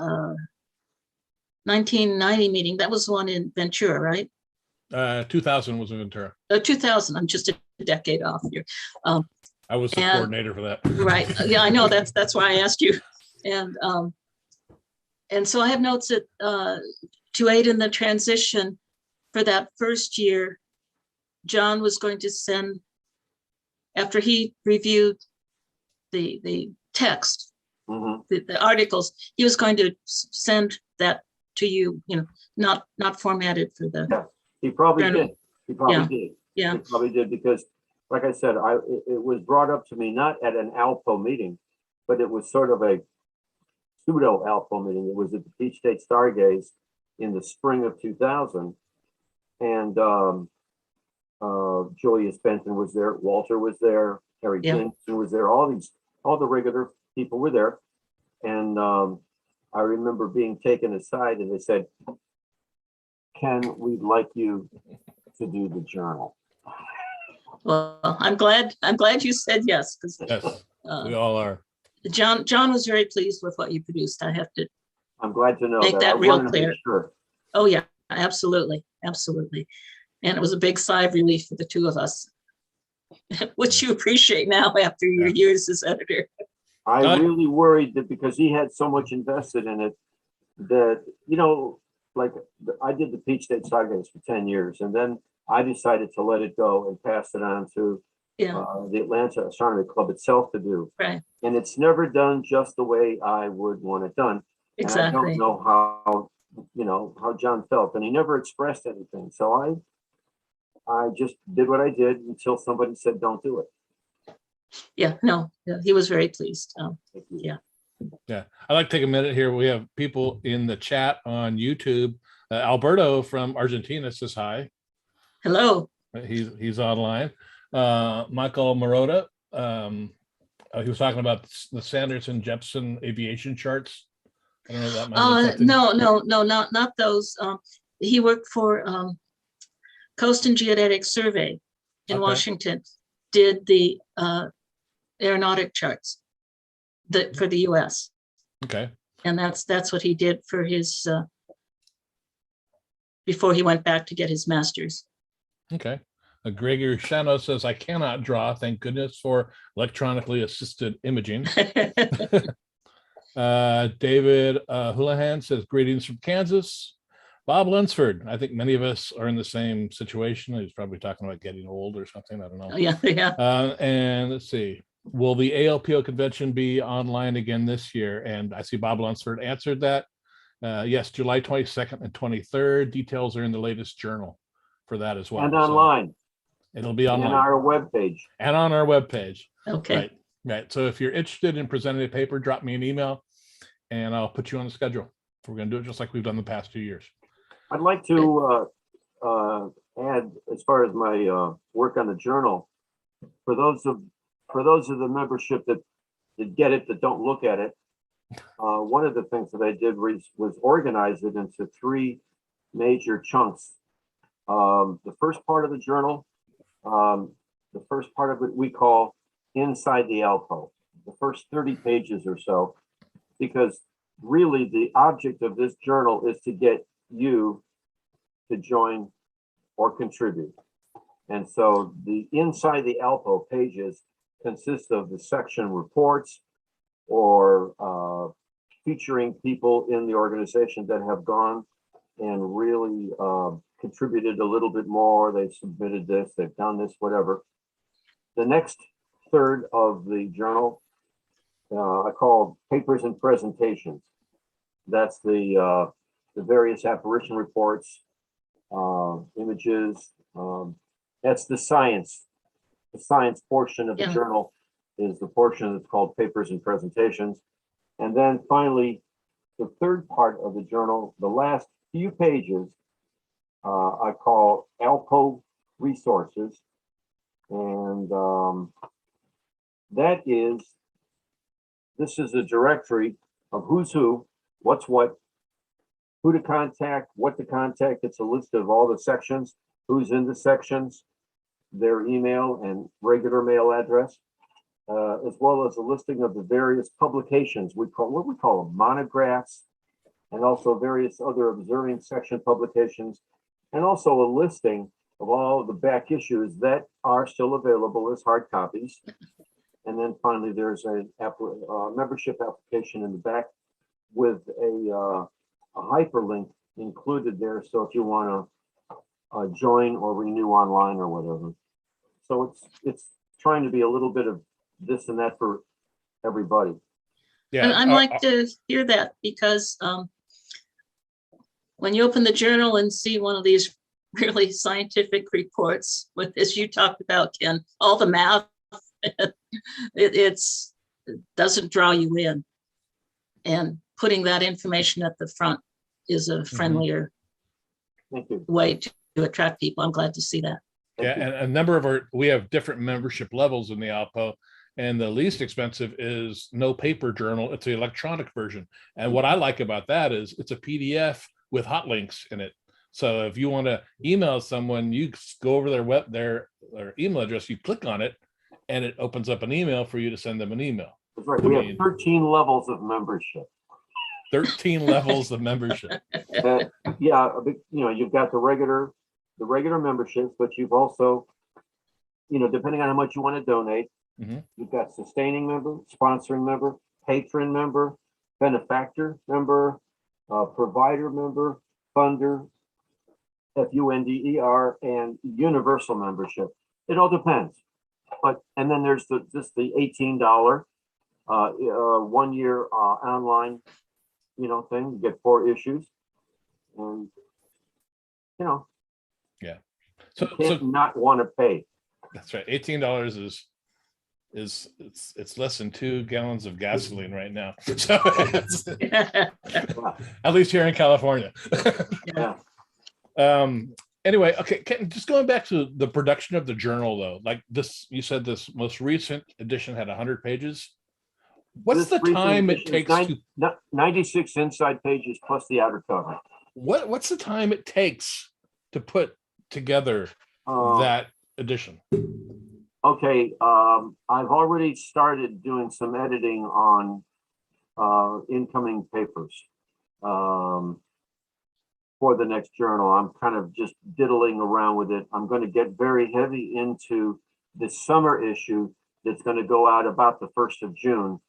Speaker 2: 1990 meeting. That was the one in Ventura, right?
Speaker 1: 2000 was in Ventura.
Speaker 2: 2000. I'm just a decade off here.
Speaker 1: I was the coordinator for that.
Speaker 2: Right. Yeah, I know. That's why I asked you. And so I have notes that to aid in the transition for that first year, John was going to send, after he reviewed the text, mm-hmm. the articles, he was going to send that to you, not formatted for the.
Speaker 3: Yeah, he probably did. He probably did.
Speaker 2: Yeah.
Speaker 3: He probably did, because, like I said, it was brought up to me not at an JALPO meeting, but it was sort of a pseudo JALPO meeting. It was at the Peach State Stargaze in the spring of 2000, and Julius Benton was there, Walter was there, Harry Jensen was there, all the regular people were there, and I remember being taken aside, and they said, "Ken, we'd like you to do the journal."
Speaker 2: Well, I'm glad you said yes, because
Speaker 1: yes, we all are.
Speaker 2: John was very pleased with what you produced. I have to.
Speaker 3: I'm glad to know
Speaker 2: make that real clear.
Speaker 3: Sure.
Speaker 2: Oh yeah, absolutely, absolutely, and it was a big sigh of relief for the two of us, which you appreciate now after your years as editor.
Speaker 3: I really worried that because he had so much invested in it, that like I did the Peach State Stargaze for 10 years, and then I decided to let it go and pass it on to the Atlanta Astronomy Club itself to do.
Speaker 2: Right.
Speaker 3: And it's never done just the way I would want it done.
Speaker 2: Exactly.
Speaker 3: And I don't know how John felt, and he never expressed anything. So I just did what I did until somebody said, "Don't do it."
Speaker 2: Yeah, no, he was very pleased. Yeah.
Speaker 1: Yeah, I'd like to take a minute here. We have people in the chat on YouTube. Alberto from Argentina says hi.
Speaker 2: Hello.
Speaker 1: He's online. Michael Marotta, he was talking about the Sanderson-Jepson aviation charts. I don't know if that might
Speaker 2: no, not those. He worked for Coast and Geodetic Survey in Washington, did the aeronautic charts for the US.
Speaker 1: Okay.
Speaker 2: And that's what he did for his before he went back to get his master's.
Speaker 1: Okay. Gregory Shano says, I cannot draw. Thank goodness for electronically assisted imaging. David Houlihan says, greetings from Kansas. Bob Lunsford, I think many of us are in the same situation. He's probably talking about getting old or something. I don't know.
Speaker 2: Yeah, yeah.
Speaker 1: And let's see. Will the ALPO convention be online again this year? And I see Bob Lunsford answered that. Yes, July 22nd and 23rd. Details are in the latest journal for that as well.
Speaker 3: And online.
Speaker 1: So it'll be
Speaker 3: And
Speaker 1: online.
Speaker 3: on our webpage.
Speaker 1: And on our webpage.
Speaker 2: Okay.
Speaker 1: Right. Right. So if you're interested in presenting a paper, drop me an email and I'll put you on the schedule. We're going to do it just like we've done the past 2 years.
Speaker 3: I'd like to add, as far as my work on the journal, for those of the membership that get it, that don't look at it, one of the things that I did was organize it into 3 major chunks. The first part of the journal, the first part of it we call Inside the ALPO, the first 30 pages or so, because really the object of this journal is to get you to join or contribute. And so the Inside the ALPO pages consist of the section reports or featuring people in the organization that have gone and really contributed a little bit more. They've submitted this, they've done this, whatever. The next third of the journal I call papers and presentations. That's the various apparition reports, images. That's the science. The science portion of the journal is the portion that's called papers and presentations. And then finally, the third part of the journal, the last few pages, I call ALPO resources. And this is a directory of who's who, what's what, who to contact, what to contact. It's a list of all the sections, who's in the sections, their email and regular mail address, as well as a listing of the various publications. We call them monographs, and also various other observing section publications, and also a listing of all the back issues that are still available as hard copies. And then finally, there's a membership application in the back with a hyperlink included there. So if you want to join or renew online or whatever. So it's trying to be a little bit of this and that for everybody.
Speaker 1: Yeah,
Speaker 2: And I'd like to hear that, because when you open the journal and see one of these really scientific reports with, as you talked about, Ken, all the math, it doesn't draw you in. And putting that information at the front is a friendlier way to attract people. I'm glad to see that.
Speaker 1: Yeah, and a number of we have different membership levels in the ALPO, and the least expensive is no paper journal. It's the electronic version. And what I like about that is it's a PDF with hot links in it. So if you want to email someone, you go over their email address, you click on it, and it opens up an email for you to send them an email.
Speaker 3: That's right. We have 13 levels of membership.
Speaker 1: 13 levels of membership.
Speaker 3: Yeah, you've got the regular memberships, but you've also, depending on how much you want to donate, you've got sustaining member, sponsoring member, patron member, benefactor member, provider member, funder, FUNDER, and universal membership. It all depends. And then there's the $18 1 year online thing. You get 4 issues, and
Speaker 1: yeah,
Speaker 3: so not want to pay.
Speaker 1: That's right. $18 is it's less than 2 gallons of gasoline right now. So at least here in California.
Speaker 2: Yeah.
Speaker 1: Anyway, okay, just going back to the production of the journal, though, like this, you said this most recent edition had 100 pages. What's the time it takes to
Speaker 3: 96 inside pages plus the outer cover?
Speaker 1: What's the time it takes to put together that edition?
Speaker 3: Okay, I've already started doing some editing on incoming papers. for the next journal. I'm kind of just diddling around with it. I'm going to get very heavy into the summer issue that's going to go out about the 1st of June.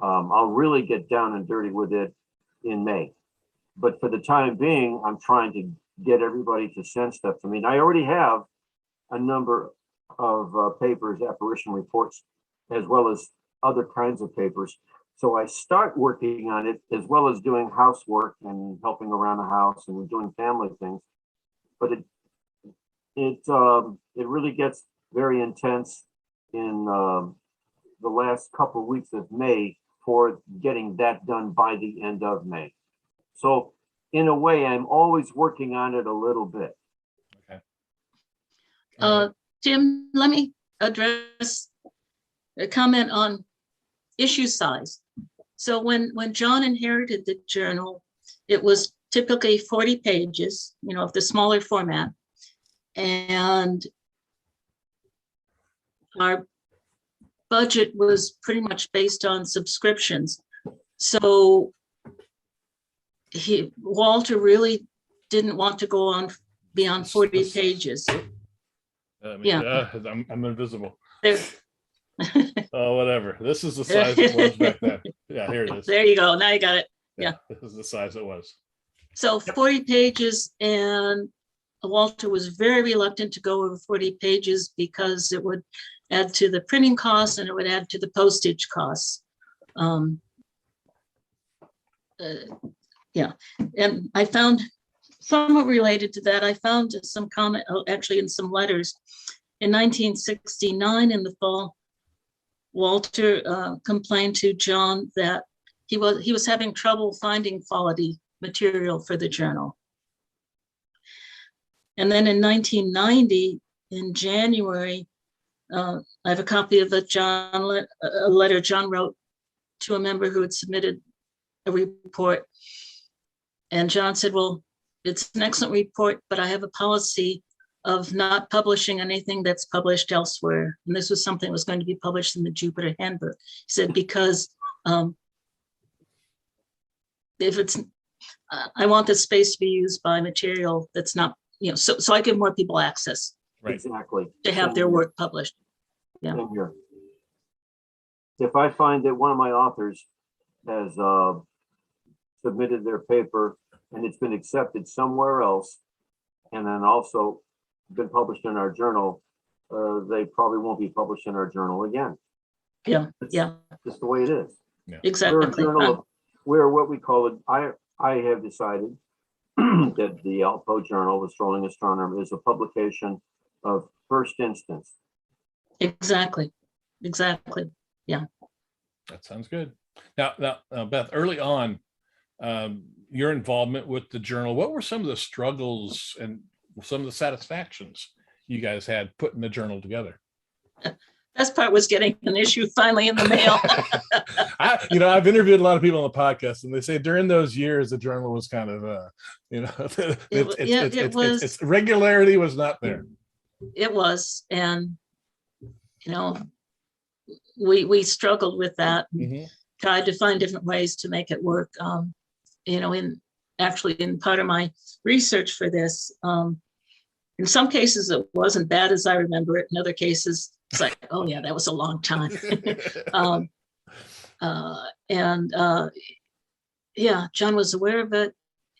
Speaker 3: I'll really get down and dirty with it in May. But for the time being, I'm trying to get everybody to send stuff to me. And I already have a number of papers, apparition reports, as well as other kinds of papers. So I start working on it as well as doing housework and helping around the house and doing family things. But it really gets very intense in the last couple of weeks of May for getting that done by the end of May. So in a way, I'm always working on it a little bit.
Speaker 1: Okay.
Speaker 2: Jim, let me address a comment on issue size. So when John inherited the journal, it was typically 40 pages, of the smaller format. And our budget was pretty much based on subscriptions. So Walter really didn't want to go on beyond 40 pages. Yeah.
Speaker 1: I'm invisible.
Speaker 2: There.
Speaker 1: Oh, whatever. This is the size it was back then. Yeah, here it is.
Speaker 2: There you go. Now you got it. Yeah.
Speaker 1: This is the size it was.
Speaker 2: So 40 pages, and Walter was very reluctant to go over 40 pages because it would add to the printing costs and it would add to the postage costs. Yeah, and I found somewhat related to that. I found some comment, actually in some letters. In 1969, in the fall, Walter complained to John that he was having trouble finding quality material for the journal. And then in 1990, in January, I have a copy of a letter John wrote to a member who had submitted a report. And John said, well, it's an excellent report, but I have a policy of not publishing anything that's published elsewhere. And this was something that was going to be published in the Jupiter Handbook. He said, because if it's, I want the space to be used by material that's not, so I give more people access.
Speaker 1: Right.
Speaker 3: Exactly.
Speaker 2: To have their work published. Yeah.
Speaker 3: Same here. If I find that one of my authors has submitted their paper and it's been accepted somewhere else, and then also been published in our journal, they probably won't be published in our journal again.
Speaker 2: Yeah,
Speaker 3: It's
Speaker 2: yeah,
Speaker 3: just the way it is.
Speaker 2: exactly.
Speaker 3: We're a journal we're what we call it. I have decided that the JALPO Journal, the Strolling Astronomer, is a publication of first instance.
Speaker 2: Exactly. Yeah.
Speaker 1: That sounds good. Now, Beth, early on, your involvement with the journal, what were some of the struggles and some of the satisfactions you guys had putting the journal together?
Speaker 2: Best part was getting an issue finally in the mail.
Speaker 1: I've interviewed a lot of people on the podcast, and they say during those years, the journal was kind of, its regularity was not there.
Speaker 2: It was, and we struggled with that. Mm-hmm. Tried to find different ways to make it work. In part of my research for this, in some cases it wasn't bad as I remember it. In other cases, it's like, oh yeah, that was a long time. John was aware of it,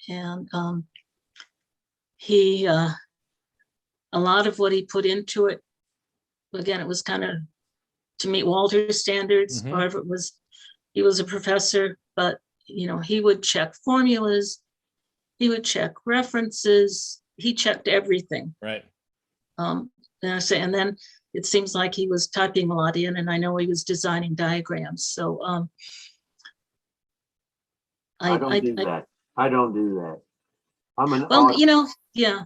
Speaker 2: and he a lot of what he put into it, again, it was kind of to meet Walter's standards.
Speaker 1: Mm-hmm.
Speaker 2: Part of it was he was a professor, but he would check formulas, he would check references, he checked everything.
Speaker 1: Right.
Speaker 2: And then it seems like he was typing a lot in, and I know he was designing diagrams. So
Speaker 3: I don't do that. I'm an
Speaker 2: well,
Speaker 3: yeah.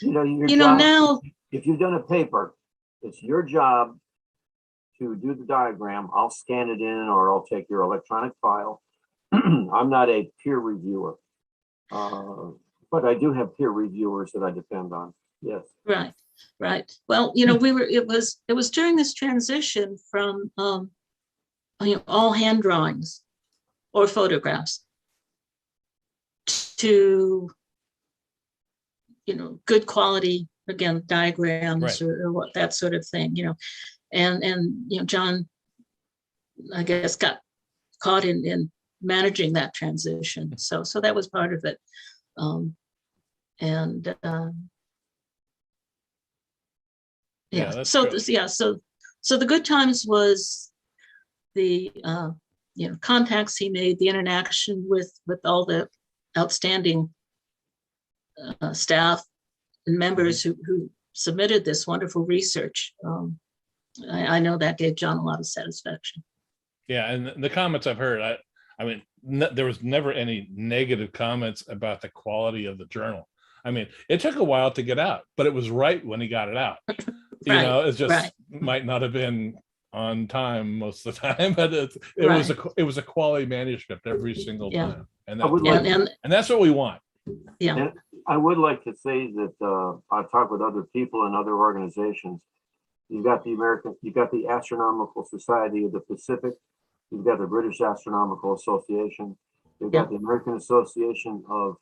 Speaker 2: Your job, now
Speaker 3: if you've done a paper, it's your job to do the diagram. I'll scan it in, or I'll take your electronic file. I'm not a peer reviewer, but I do have peer reviewers that I depend on. Yes.
Speaker 2: Right. Well, it was during this transition from all hand drawings or photographs to good quality, again, diagrams
Speaker 1: Right.
Speaker 2: or what, that sort of thing, and John, I guess, got caught in managing that transition. So that was part of it. And
Speaker 1: Yeah, that's
Speaker 2: so
Speaker 1: good.
Speaker 2: so the good times was the contacts he made, the interaction with all the outstanding staff and members who submitted this wonderful research. I know that gave John a lot of satisfaction.
Speaker 1: Yeah, and the comments I've heard, I mean, there was never any negative comments about the quality of the journal. I mean, it took a while to get out, but it was right when he got it out.
Speaker 2: Right,
Speaker 1: It's just
Speaker 2: right.
Speaker 1: might not have been on time most of the time, but it
Speaker 2: Right.
Speaker 1: was a quality manuscript every single
Speaker 2: Yeah.
Speaker 1: time, and
Speaker 3: I would
Speaker 1: that,
Speaker 3: like,
Speaker 2: And
Speaker 1: that's what we want.
Speaker 2: yeah,
Speaker 3: and I would like to say that I've talked with other people and other organizations. You've got the Astronomical Society of the Pacific. You've got the British Astronomical Association. You've got the American Association of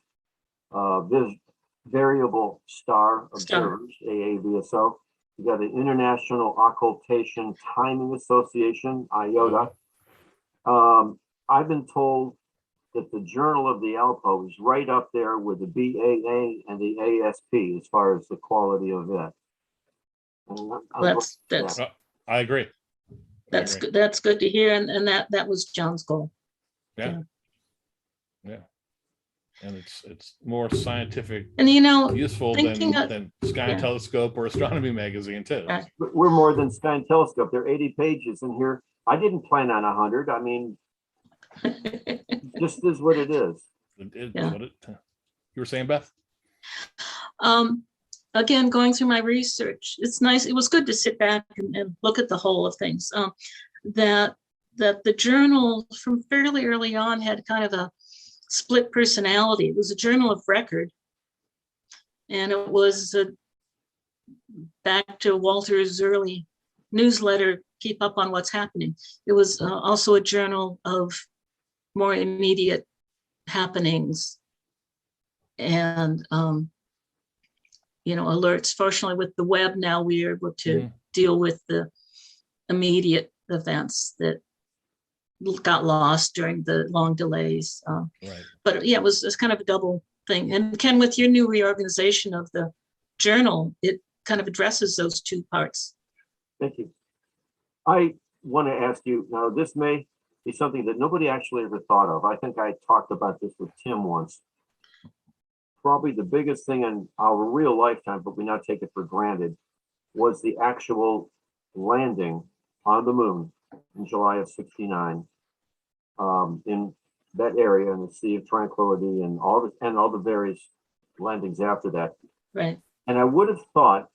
Speaker 3: Variable Star Observers, AAVSO. You've got the International Occultation Timing Association, IOTA. I've been told that the Journal of the ALPO is right up there with the BAA and the ASP as far as the quality of it.
Speaker 2: that's
Speaker 1: I agree.
Speaker 2: that's good. That's good to hear. And that was John's goal.
Speaker 1: Yeah. And it's more scientific,
Speaker 2: And
Speaker 1: useful
Speaker 2: thinking
Speaker 1: than Sky and Telescope or Astronomy Magazine too.
Speaker 2: Right.
Speaker 3: We're more than Sky and Telescope. There are 80 pages in here. I didn't plan on 100. I mean, just is what it is.
Speaker 1: You were saying, Beth?
Speaker 2: Again, going through my research, it's nice. It was good to sit back and look at the whole of things. That the journal from fairly early on had kind of a split personality. It was a journal of record, and it was back to Walter's early newsletter, keep up on what's happening. It was also a journal of more immediate happenings and alerts. Fortunately, with the web now, we are able to deal with the immediate events that got lost during the long delays.
Speaker 1: Right.
Speaker 2: But yeah, it was kind of a double thing. And Ken, with your new reorganization of the journal, it kind of addresses those two parts.
Speaker 3: Thank you. I want to ask you now, this may be something that nobody actually ever thought of. I think I talked about this with Tim once. Probably the biggest thing in our real lifetime, but we now take it for granted, was the actual landing on the moon in July of '69 in that area in the Sea of Tranquility and all the various landings after that.
Speaker 2: Right.
Speaker 3: And I would have thought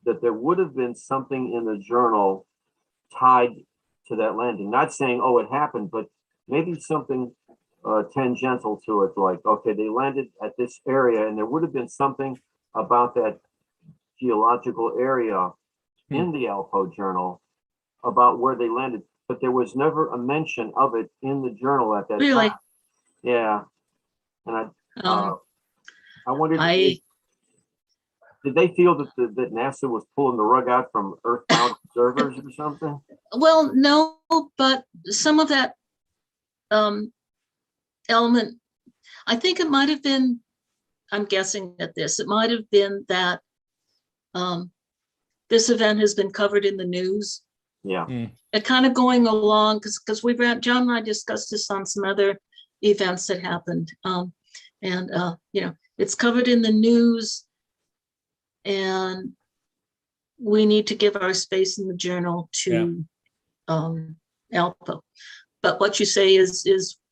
Speaker 3: that there would have been something in the journal tied to that landing. Not saying, oh, it happened, but maybe something tangential to it, like, okay, they landed at this area, and there would have been something about that geological area in the ALPO journal about where they landed, but there was never a mention of it in the journal at that
Speaker 2: Really?
Speaker 3: time. Yeah. And I wondered, did they feel that NASA was pulling the rug out from Earthbound observers or something?
Speaker 2: Well, no, but some of that element, I think it might have been, I'm guessing at this, it might have been that this event has been covered in the news.
Speaker 3: Yeah.
Speaker 2: It kind of going along, because John and I discussed this on some other events that happened. It's covered in the news, and we need to give our space in the journal to ALPO. But what you say is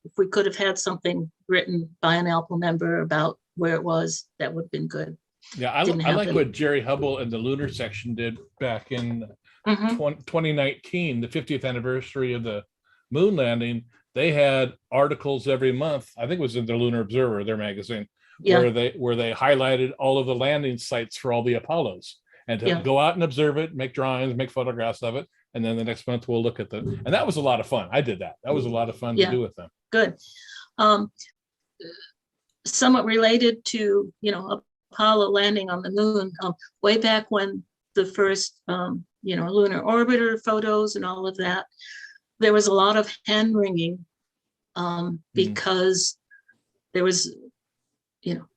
Speaker 2: if we could have had something written by an ALPO member about where it was, that would have been good.
Speaker 1: Yeah, I like what Jerry Hubble and the lunar section did back in 2019, the 50th anniversary of the moon landing. They had articles every month. I think it was in the Lunar Observer, their magazine, where they highlighted all of the landing sites for all the Apollos, and to go out and observe it, make drawings, make photographs of it, and then the next month we'll look at them. And that was a lot of fun. I did that. That was a lot of fun to do with them.
Speaker 2: Good. Somewhat related to Apollo landing on the moon, way back when the first, lunar orbiter photos and all of that, there was a lot of hand wringing because there was,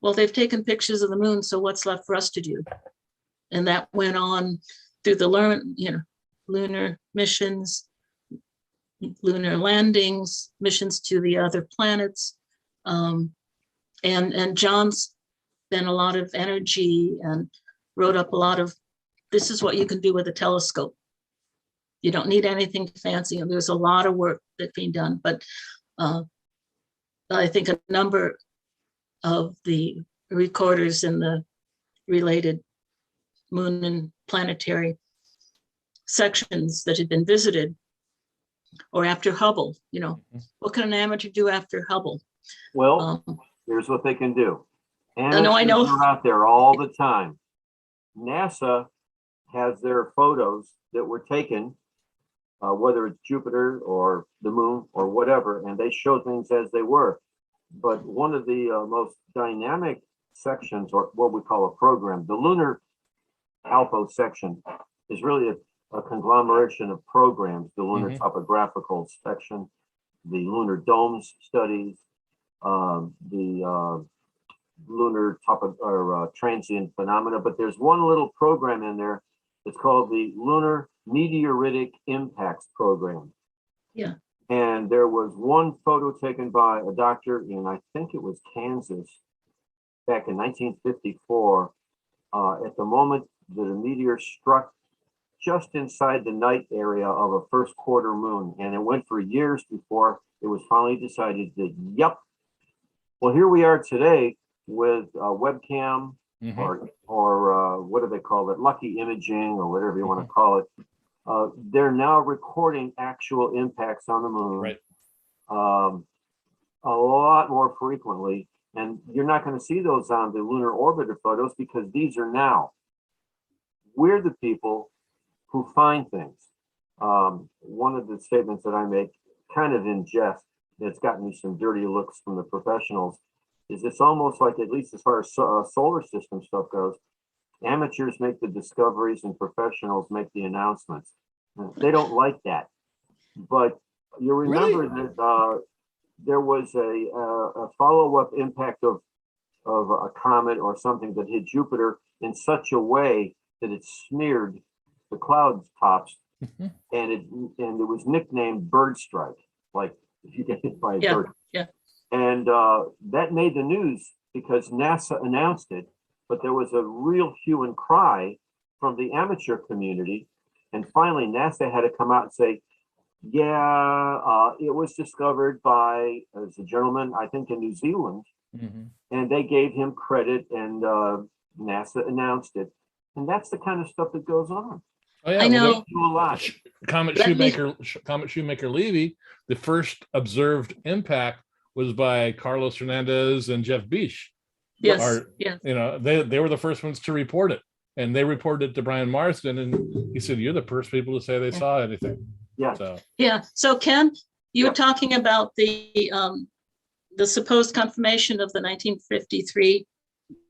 Speaker 2: well, they've taken pictures of the moon, so what's left for us to do? And that went on through the lunar missions, lunar landings, missions to the other planets. And John spent a lot of energy and wrote up a lot of, this is what you can do with a telescope. You don't need anything fancy. And there's a lot of work that's being done, but I think a number of the recorders in the related moon and planetary sections that had been visited, or after Hubble, what can an amateur do after Hubble?
Speaker 3: Well, here's what they can do.
Speaker 2: I know.
Speaker 3: Are out there all the time. NASA has their photos that were taken, whether it's Jupiter or the moon or whatever, and they show things as they were. But one of the most dynamic sections, or what we call a program, the lunar JALPO section, is really a conglomeration of programs. The lunar topographical section, the lunar domes studies, the lunar transient phenomena. But there's one little program in there. It's called the Lunar Meteoritic Impacts Program.
Speaker 2: Yeah.
Speaker 3: And there was one photo taken by a doctor in, I think it was Kansas, back in 1954, at the moment that a meteor struck just inside the night area of a first quarter moon. And it went for years before it was finally decided that, yep. Well, here we are today with a webcam or what do they call it? Lucky imaging or whatever you want to call it. They're now recording actual impacts on the moon,
Speaker 1: right,
Speaker 3: a lot more frequently. And you're not going to see those on the lunar orbiter photos because these are now. We're the people who find things. One of the statements that I make, kind of in jest, that's gotten me some dirty looks from the professionals, is it's almost like, at least as far as solar system stuff goes, amateurs make the discoveries and professionals make the announcements. They don't like that. But you remember that there was a follow-up impact of a comet or something that hit Jupiter in such a way that it smeared the cloud tops, and it was nicknamed Bird Strike, like if you get hit by a bird.
Speaker 2: Yeah.
Speaker 3: And that made the news because NASA announced it, but there was a real hue and cry from the amateur community. And finally, NASA had to come out and say, yeah, it was discovered by a gentleman, I think in New Zealand, and they gave him credit, and NASA announced it. And that's the kind of stuff that goes on.
Speaker 1: Oh, yeah.
Speaker 2: I know.
Speaker 3: Do a lot.
Speaker 1: Comet Shoemaker Levy, the first observed impact was by Carlos Hernandez and Jeff Beach.
Speaker 2: Yes.
Speaker 1: They were the first ones to report it, and they reported it to Brian Marsden, and he said, "You're the first people to say they saw anything."
Speaker 3: Yeah.
Speaker 2: So Ken, you were talking about the supposed confirmation of the 1953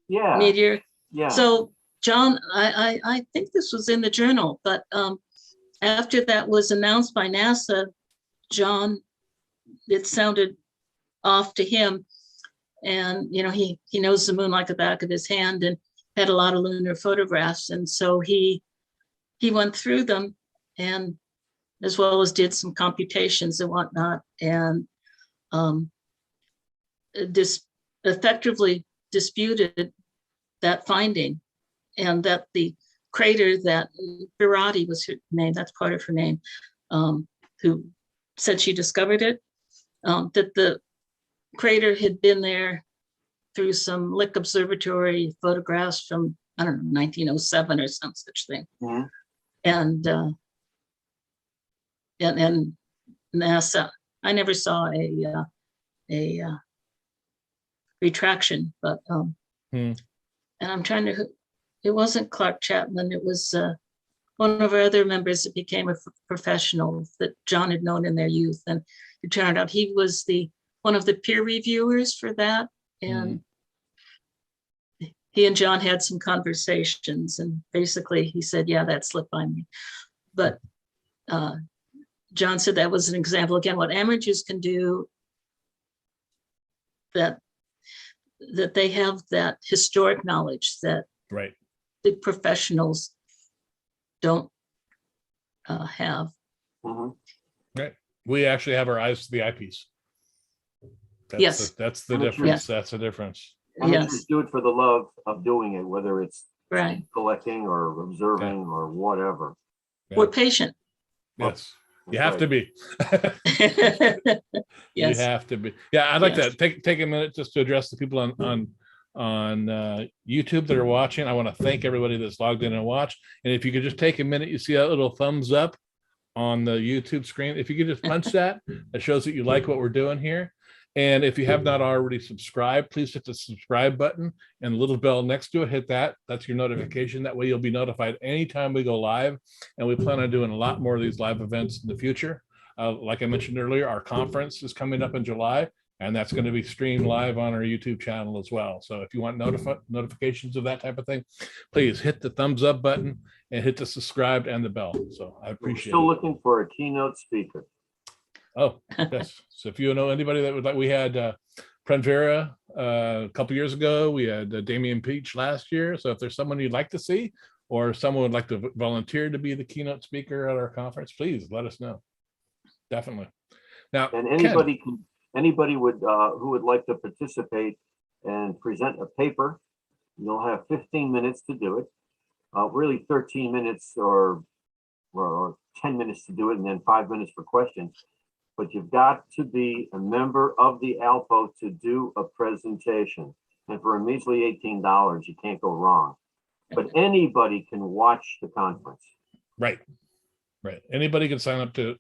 Speaker 2: meteor.
Speaker 3: Yeah.
Speaker 2: So John, I think this was in the journal, but after that was announced by NASA, John, it sounded off to him. And, he knows the moon like the back of his hand and had a lot of lunar photographs. And so he went through them, and as well as did some computations and whatnot, and effectively disputed that finding, and that the crater that Virati was her name, that's part of her name, who said she discovered it, that the crater had been there through some Lick Observatory photographs from, 1907 or some such thing. And NASA, I never saw a retraction, but and I'm trying to, it wasn't Clark Chapman, it was one of our other members that became a professional that John had known in their youth, and it turned out he was one of the peer reviewers for that, and he and John had some conversations, and basically he said, yeah, that slipped by me. But John said that was an example, again, what amateurs can do, that they have that historic knowledge that
Speaker 1: Right.
Speaker 2: big professionals don't have.
Speaker 3: Mhm.
Speaker 1: We actually have our eyes to the eyepiece.
Speaker 2: Yes.
Speaker 1: That's the
Speaker 3: Amateurs-
Speaker 1: difference.
Speaker 2: Yes.
Speaker 1: That's the difference.
Speaker 3: Amateurs
Speaker 2: Yes,
Speaker 3: do it for the love of doing it, whether it's
Speaker 2: right.
Speaker 3: collecting or observing or whatever.
Speaker 2: We're patient.
Speaker 1: Yes. You
Speaker 3: That's
Speaker 1: have to
Speaker 3: right.
Speaker 1: be. You
Speaker 2: Yes,
Speaker 1: have to be. Yeah, I'd like
Speaker 2: Yes.
Speaker 1: to take a minute just to address the people on YouTube that are watching. I want to thank everybody that's logged in and watched. And if you could just take a minute, you see that little thumbs up on the YouTube screen. If you could just punch that, that shows that you like what we're doing here. And if you have not already subscribed, please hit the subscribe button and the little bell next to it. Hit that. That's your notification. That way you'll be notified anytime we go live. And we plan on doing a lot more of these live events in the future. Like I mentioned earlier, our conference is coming up in July, and that's going to be streamed live on our YouTube channel as well. So if you want notifications of that type of thing, please hit the thumbs up button and hit the subscribe and the bell. So I
Speaker 3: We're
Speaker 1: appreciate
Speaker 3: still
Speaker 1: it.
Speaker 3: looking for a keynote speaker.
Speaker 1: Oh, yes. So if you know anybody that would like, we had Prenvera a couple years ago. We had Damian Peach last year. So if there's someone you'd like to see, or someone would like to volunteer to be the keynote speaker at our conference, please let us know. Definitely. Now,
Speaker 3: And
Speaker 1: Ken,
Speaker 3: anybody would who would like to participate and present a paper, you'll have 15 minutes to do it. Really 13 minutes or 10 minutes to do it, and then 5 minutes for questions. But you've got to be a member of the ALPO to do a presentation. And for a measly $18, you can't go wrong. But anybody can watch the conference.
Speaker 1: right. Anybody can sign up to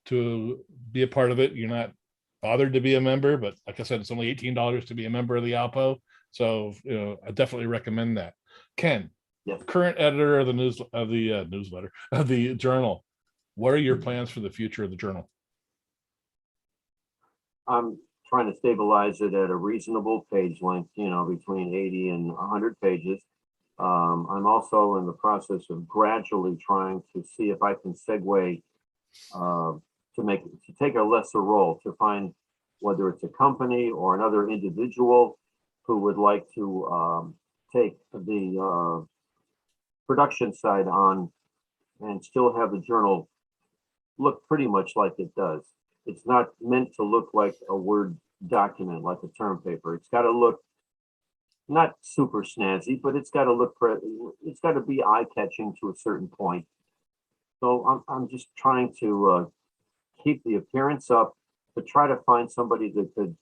Speaker 1: be a part of it. You're not bothered to be a member, but like I said, it's only $18 to be a member of the ALPO. So, I definitely recommend that. Ken,
Speaker 3: Yes.
Speaker 1: current editor of the newsletter of the journal. What are your plans for the future of the journal?
Speaker 3: I'm trying to stabilize it at a reasonable page length, between 80 and 100 pages. I'm also in the process of gradually trying to see if I can segue to take a lesser role, to find whether it's a company or another individual who would like to take the production side on and still have the journal look pretty much like it does. It's not meant to look like a Word document, like a term paper. It's got to look not super snazzy, but it's got to look, it's got to be eye-catching to a certain point. So I'm just trying to keep the appearance up, but try to find somebody that could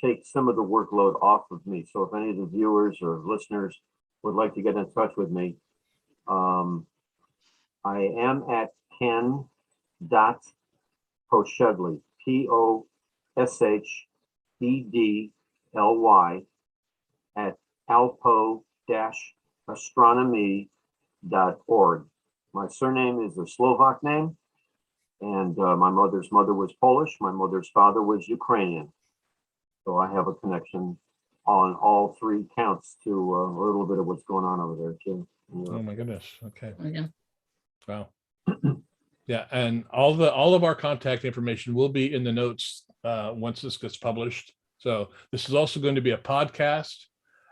Speaker 3: take some of the workload off of me. So if any of the viewers or listeners would like to get in touch with me, I am at Ken.Poshedly, Poshedly at alpo-astronomy.org. My surname is a Slovak name, and my mother's mother was Polish. My mother's father was Ukrainian. So I have a connection on all three counts to a little bit of what's going on over there too.
Speaker 1: Oh my goodness. Okay.
Speaker 2: Yeah.
Speaker 1: Wow. Yeah, and all of our contact information will be in the notes once this gets published. So this is also going to be a podcast,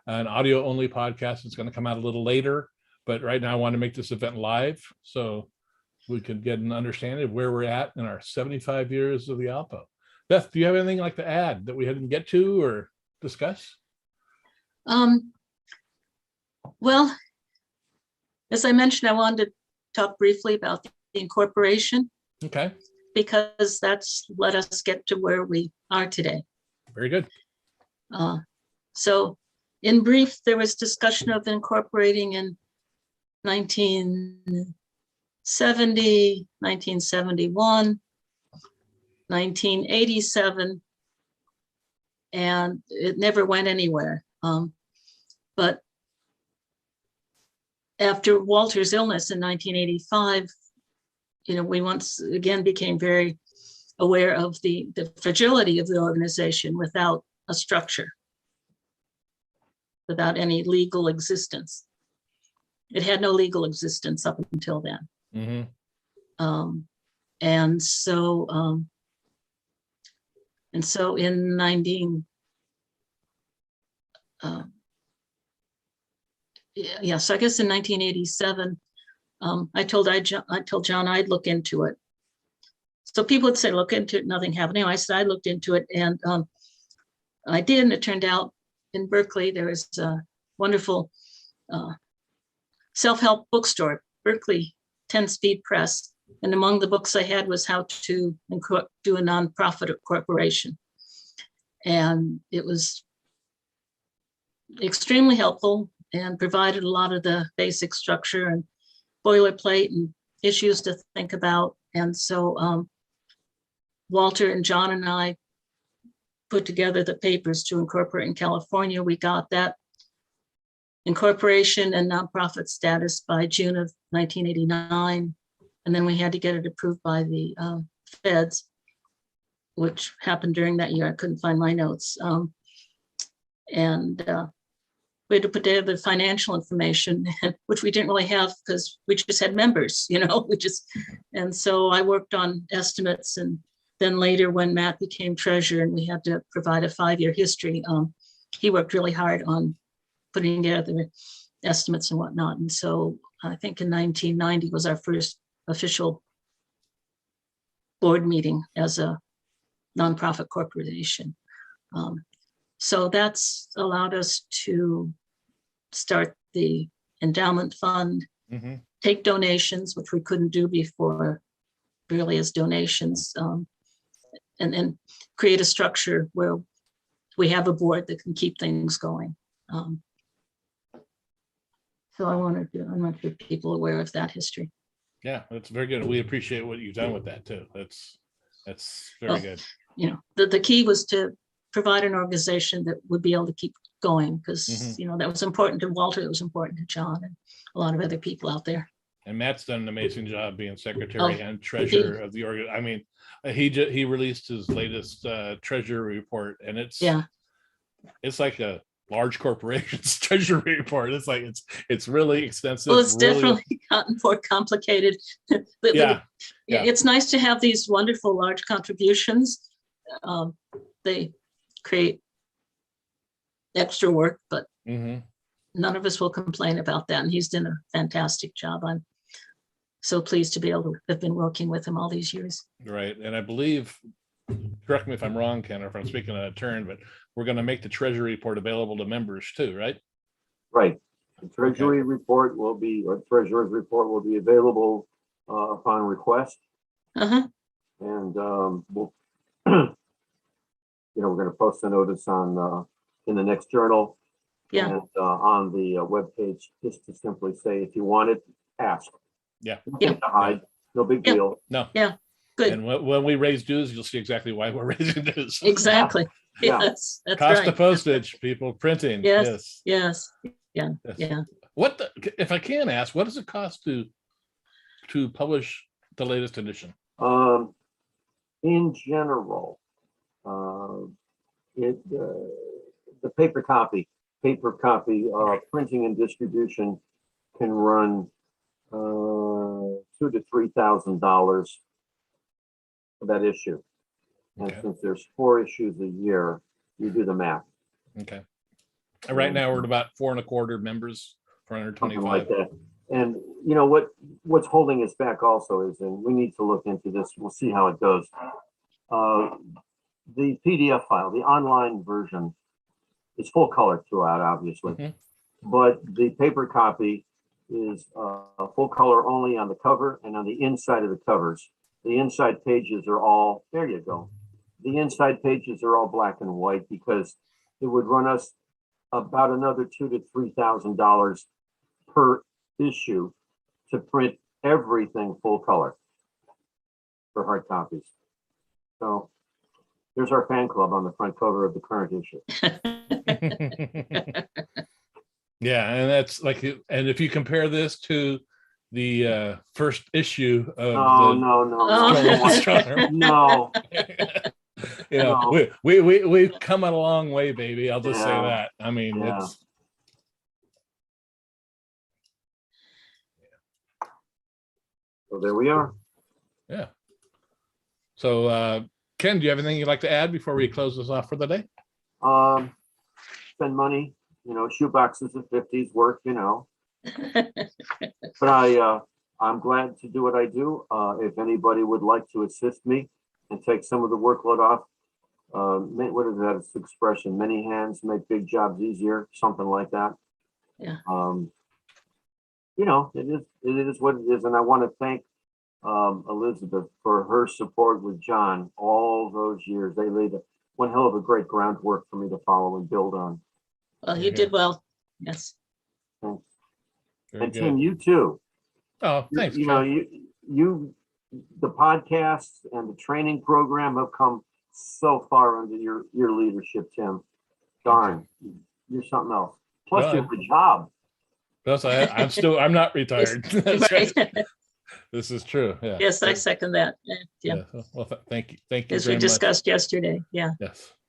Speaker 1: an audio only podcast. It's going to come out a little later, but right now I want to make this event live so we can get an understanding of where we're at in our 75 years of the ALPO. Beth, do you have anything like to add that we didn't get to or discuss?
Speaker 2: Well, as I mentioned, I wanted to talk briefly about the incorporation,
Speaker 1: Okay,
Speaker 2: because that's let us get to where we are today.
Speaker 1: very good.
Speaker 2: So in brief, there was discussion of incorporating in 1970, 1971, 1987, and it never went anywhere. But after Walter's illness in 1985, we once again became very aware of the fragility of the organization without a structure, without any legal existence. It had no legal existence up until then.
Speaker 1: Mhm.
Speaker 2: And so in 19, so I guess in 1987, I told John I'd look into it. So people would say, look into it, nothing happened. Anyway, I said I looked into it, and I did, and it turned out in Berkeley there is a wonderful self-help bookstore, Berkeley 10-Speed Press. And among the books I had was how to do a nonprofit corporation. And it was extremely helpful and provided a lot of the basic structure and boilerplate and issues to think about. And so Walter and John and I put together the papers to incorporate in California. We got that incorporation and nonprofit status by June of 1989. And then we had to get it approved by the feds, which happened during that year. I couldn't find my notes. And we had to put together the financial information, which we didn't really have because we just had members, and so I worked on estimates. And then later when Matt became treasurer and we had to provide a 5-year history, he worked really hard on putting together estimates and whatnot. And so I think in 1990 was our first official board meeting as a nonprofit corporation. So that's allowed us to start the endowment fund, take donations, which we couldn't do before, really as donations, and then create a structure where we have a board that can keep things going. So I'm not sure people are aware of that history.
Speaker 1: Yeah, that's very good. We appreciate what you've done with that too. That's very good.
Speaker 2: The key was to provide an organization that would be able to keep going, because that was important to Walter, it was important to John and a lot of other people out there.
Speaker 1: And Matt's done an amazing job being secretary and treasurer of the organ. I mean, he released his latest treasury report, and it's like a large corporation's treasury report. It's like it's really extensive.
Speaker 2: Well, it's
Speaker 1: really,
Speaker 2: definitely gotten more complicated. It's nice to have these wonderful large contributions. They create extra work, but none of us will complain about that. And he's done a fantastic job. I'm so pleased to be able to have been working with him all these years.
Speaker 1: Right. And I believe, correct me if I'm wrong, Ken, or if I'm speaking out of turn, but we're going to make the treasury report available to members too, right?
Speaker 3: Right. The treasury report will be, or treasurer's report will be available upon request. And we'll, we're going to post a notice on in the next journal. And on the webpage, just to simply say, if you want it, ask. Nothing to hide. No big deal.
Speaker 1: No.
Speaker 2: Good.
Speaker 1: And when we raise dues, you'll see exactly why we're raising dues.
Speaker 2: Exactly. Yes, that's
Speaker 1: cost
Speaker 2: right.
Speaker 1: of postage, people, printing.
Speaker 2: Yes.
Speaker 1: What if I can ask, what does it cost to publish the latest edition?
Speaker 3: In general, the paper copy, printing and distribution can run $2,000 to $3,000 for that issue. And since there's 4 issues a year, you do the math.
Speaker 1: Okay. And right now we're at about 4.25 members, 425.
Speaker 3: Like that. And what's holding us back also is, and we need to look into this, we'll see how it goes. The PDF file, the online version, is full color throughout, obviously, but the paper copy is full color only on the cover and on the inside of the covers. The inside pages are all, there you go. The inside pages are all black and white because it would run us about another $2,000 to $3,000 per issue to print everything full color for hard copies. So there's our fan club on the front cover of the current issue.
Speaker 1: Yeah, and that's like, and if you compare this to the first issue of
Speaker 3: no.
Speaker 1: We've come a long way, baby. I'll just say that. I mean,
Speaker 3: So there we are.
Speaker 1: Yeah. So, Ken, do you have anything you'd like to add before we close this off for the day?
Speaker 3: Spend money, shoe boxes of 50s work, but I'm glad to do what I do. If anybody would like to assist me and take some of the workload off, what is that expression? Many hands make big jobs easier, something like that.
Speaker 2: Yeah.
Speaker 3: It is what it is. And I want to thank Elizabeth for her support with John all those years. They laid one hell of a great groundwork for me to follow and build on.
Speaker 2: Well, you did well. Yes.
Speaker 3: Thanks.
Speaker 1: Very
Speaker 3: And
Speaker 1: good.
Speaker 3: Tim, you too.
Speaker 1: Oh, thanks.
Speaker 3: You
Speaker 1: Ken.
Speaker 3: know, the podcasts and the training program have come so far under your leadership, Tim. Darn, you're something else. Plus,
Speaker 1: Well,
Speaker 3: you have a job.
Speaker 1: Plus, I'm not retired. That's
Speaker 2: Right.
Speaker 1: right. This is true. Yeah.
Speaker 2: Yes, I second that. Yeah,
Speaker 1: Well, thank you. Thank you
Speaker 2: as we
Speaker 1: very much.
Speaker 2: discussed yesterday. Yeah.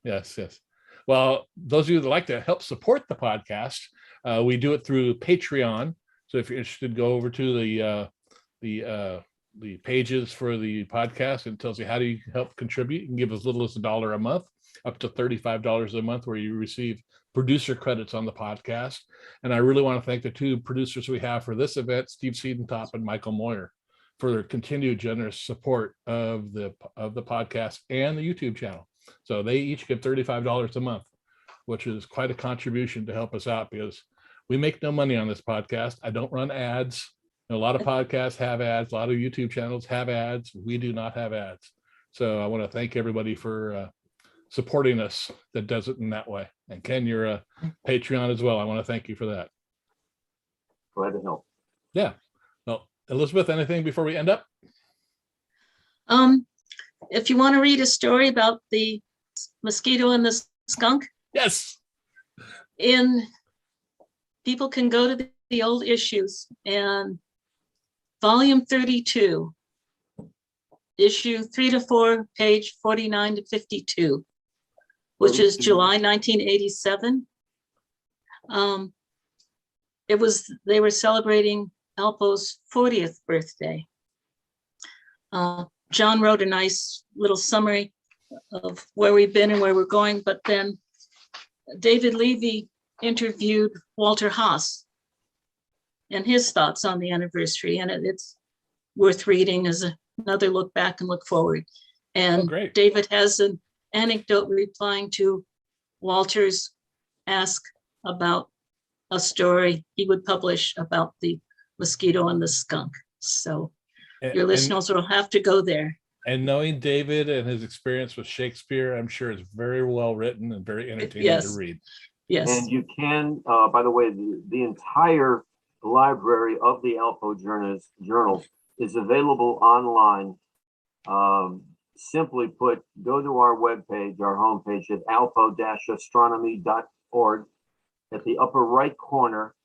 Speaker 1: Yes. Well, those of you that like to help support the podcast, we do it through Patreon. So if you're interested, go over to the pages for the podcast. It tells you how do you help contribute. You can give as little as $1 a month, up to $35 a month, where you receive producer credits on the podcast. And I really want to thank the two producers we have for this event, Steve Siedentop and Michael Moyer, for their continued generous support of the podcast and the YouTube channel. So they each give $35 a month, which is quite a contribution to help us out, because we make no money on this podcast. I don't run ads. A lot of podcasts have ads. A lot of YouTube channels have ads. We do not have ads. So I want to thank everybody for supporting us that does it in that way. And Ken, you're a Patreon as well. I want to thank you for that.
Speaker 3: Glad to help.
Speaker 1: Yeah. Well, Elizabeth, anything before we end up?
Speaker 2: If you want to read a story about the mosquito and the skunk,
Speaker 1: Yes.
Speaker 2: people can go to the old issues, and volume 32, issue 3 to 4, page 49 to 52, which is July 1987. They were celebrating Alpo's 40th birthday. John wrote a nice little summary of where we've been and where we're going, but then David Levy interviewed Walter Haas and his thoughts on the anniversary, and it's worth reading as another look back and look forward. And
Speaker 1: great.
Speaker 2: David has an anecdote replying to Walter's ask about a story he would publish about the mosquito and the skunk. So your listeners will have to go there.
Speaker 1: And knowing David and his experience with Shakespeare, I'm sure it's very well written and very entertaining
Speaker 2: Yes.
Speaker 1: to read.
Speaker 2: Yes.
Speaker 3: And you can, by the way, the entire library of the Alpo journals is available online. Simply put, go to our webpage, our homepage at alpo-astronomy.org. At the upper right corner,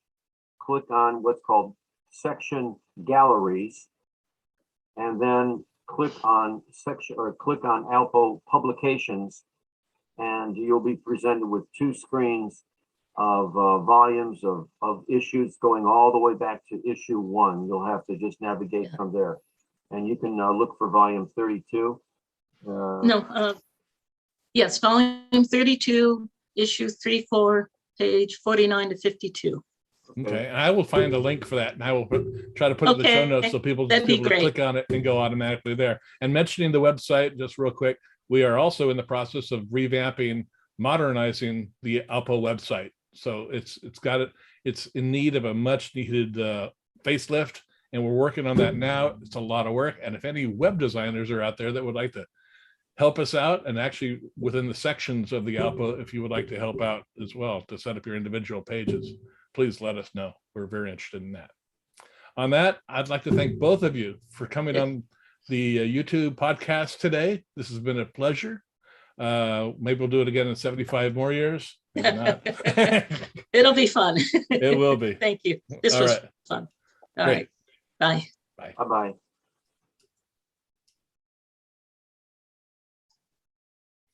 Speaker 3: click on what's called section galleries, and then click on Alpo publications, and you'll be presented with two screens of volumes of issues going all the way back to issue 1. You'll have to just navigate from there, and you can look for volume 32.
Speaker 2: Yes, volume 32, issue 3-4, page 49 to 52.
Speaker 1: Okay, and I will find a link for that, and I will try to put it in the show notes so people
Speaker 2: that'd
Speaker 1: be
Speaker 2: be
Speaker 1: able to click on it and go automatically there. And mentioning the website, just real quick, we are also in the process of revamping, modernizing the Alpo website. So it's in need of a much needed facelift, and we're working on that now. It's a lot of work, and if any web designers are out there that would like to help us out, and actually within the sections of the Alpo, if you would like to help out as well to set up your individual pages, please let us know. We're very interested in that. On that, I'd like to thank both of you for coming on the YouTube podcast today. This has been a pleasure. Maybe we'll do it again in 75 more years. Maybe not.
Speaker 2: It'll be fun.
Speaker 1: It will be.
Speaker 2: Thank you. This
Speaker 1: All
Speaker 2: was
Speaker 1: right.
Speaker 2: fun. All
Speaker 1: Great.
Speaker 2: right. Bye.
Speaker 3: Bye-bye.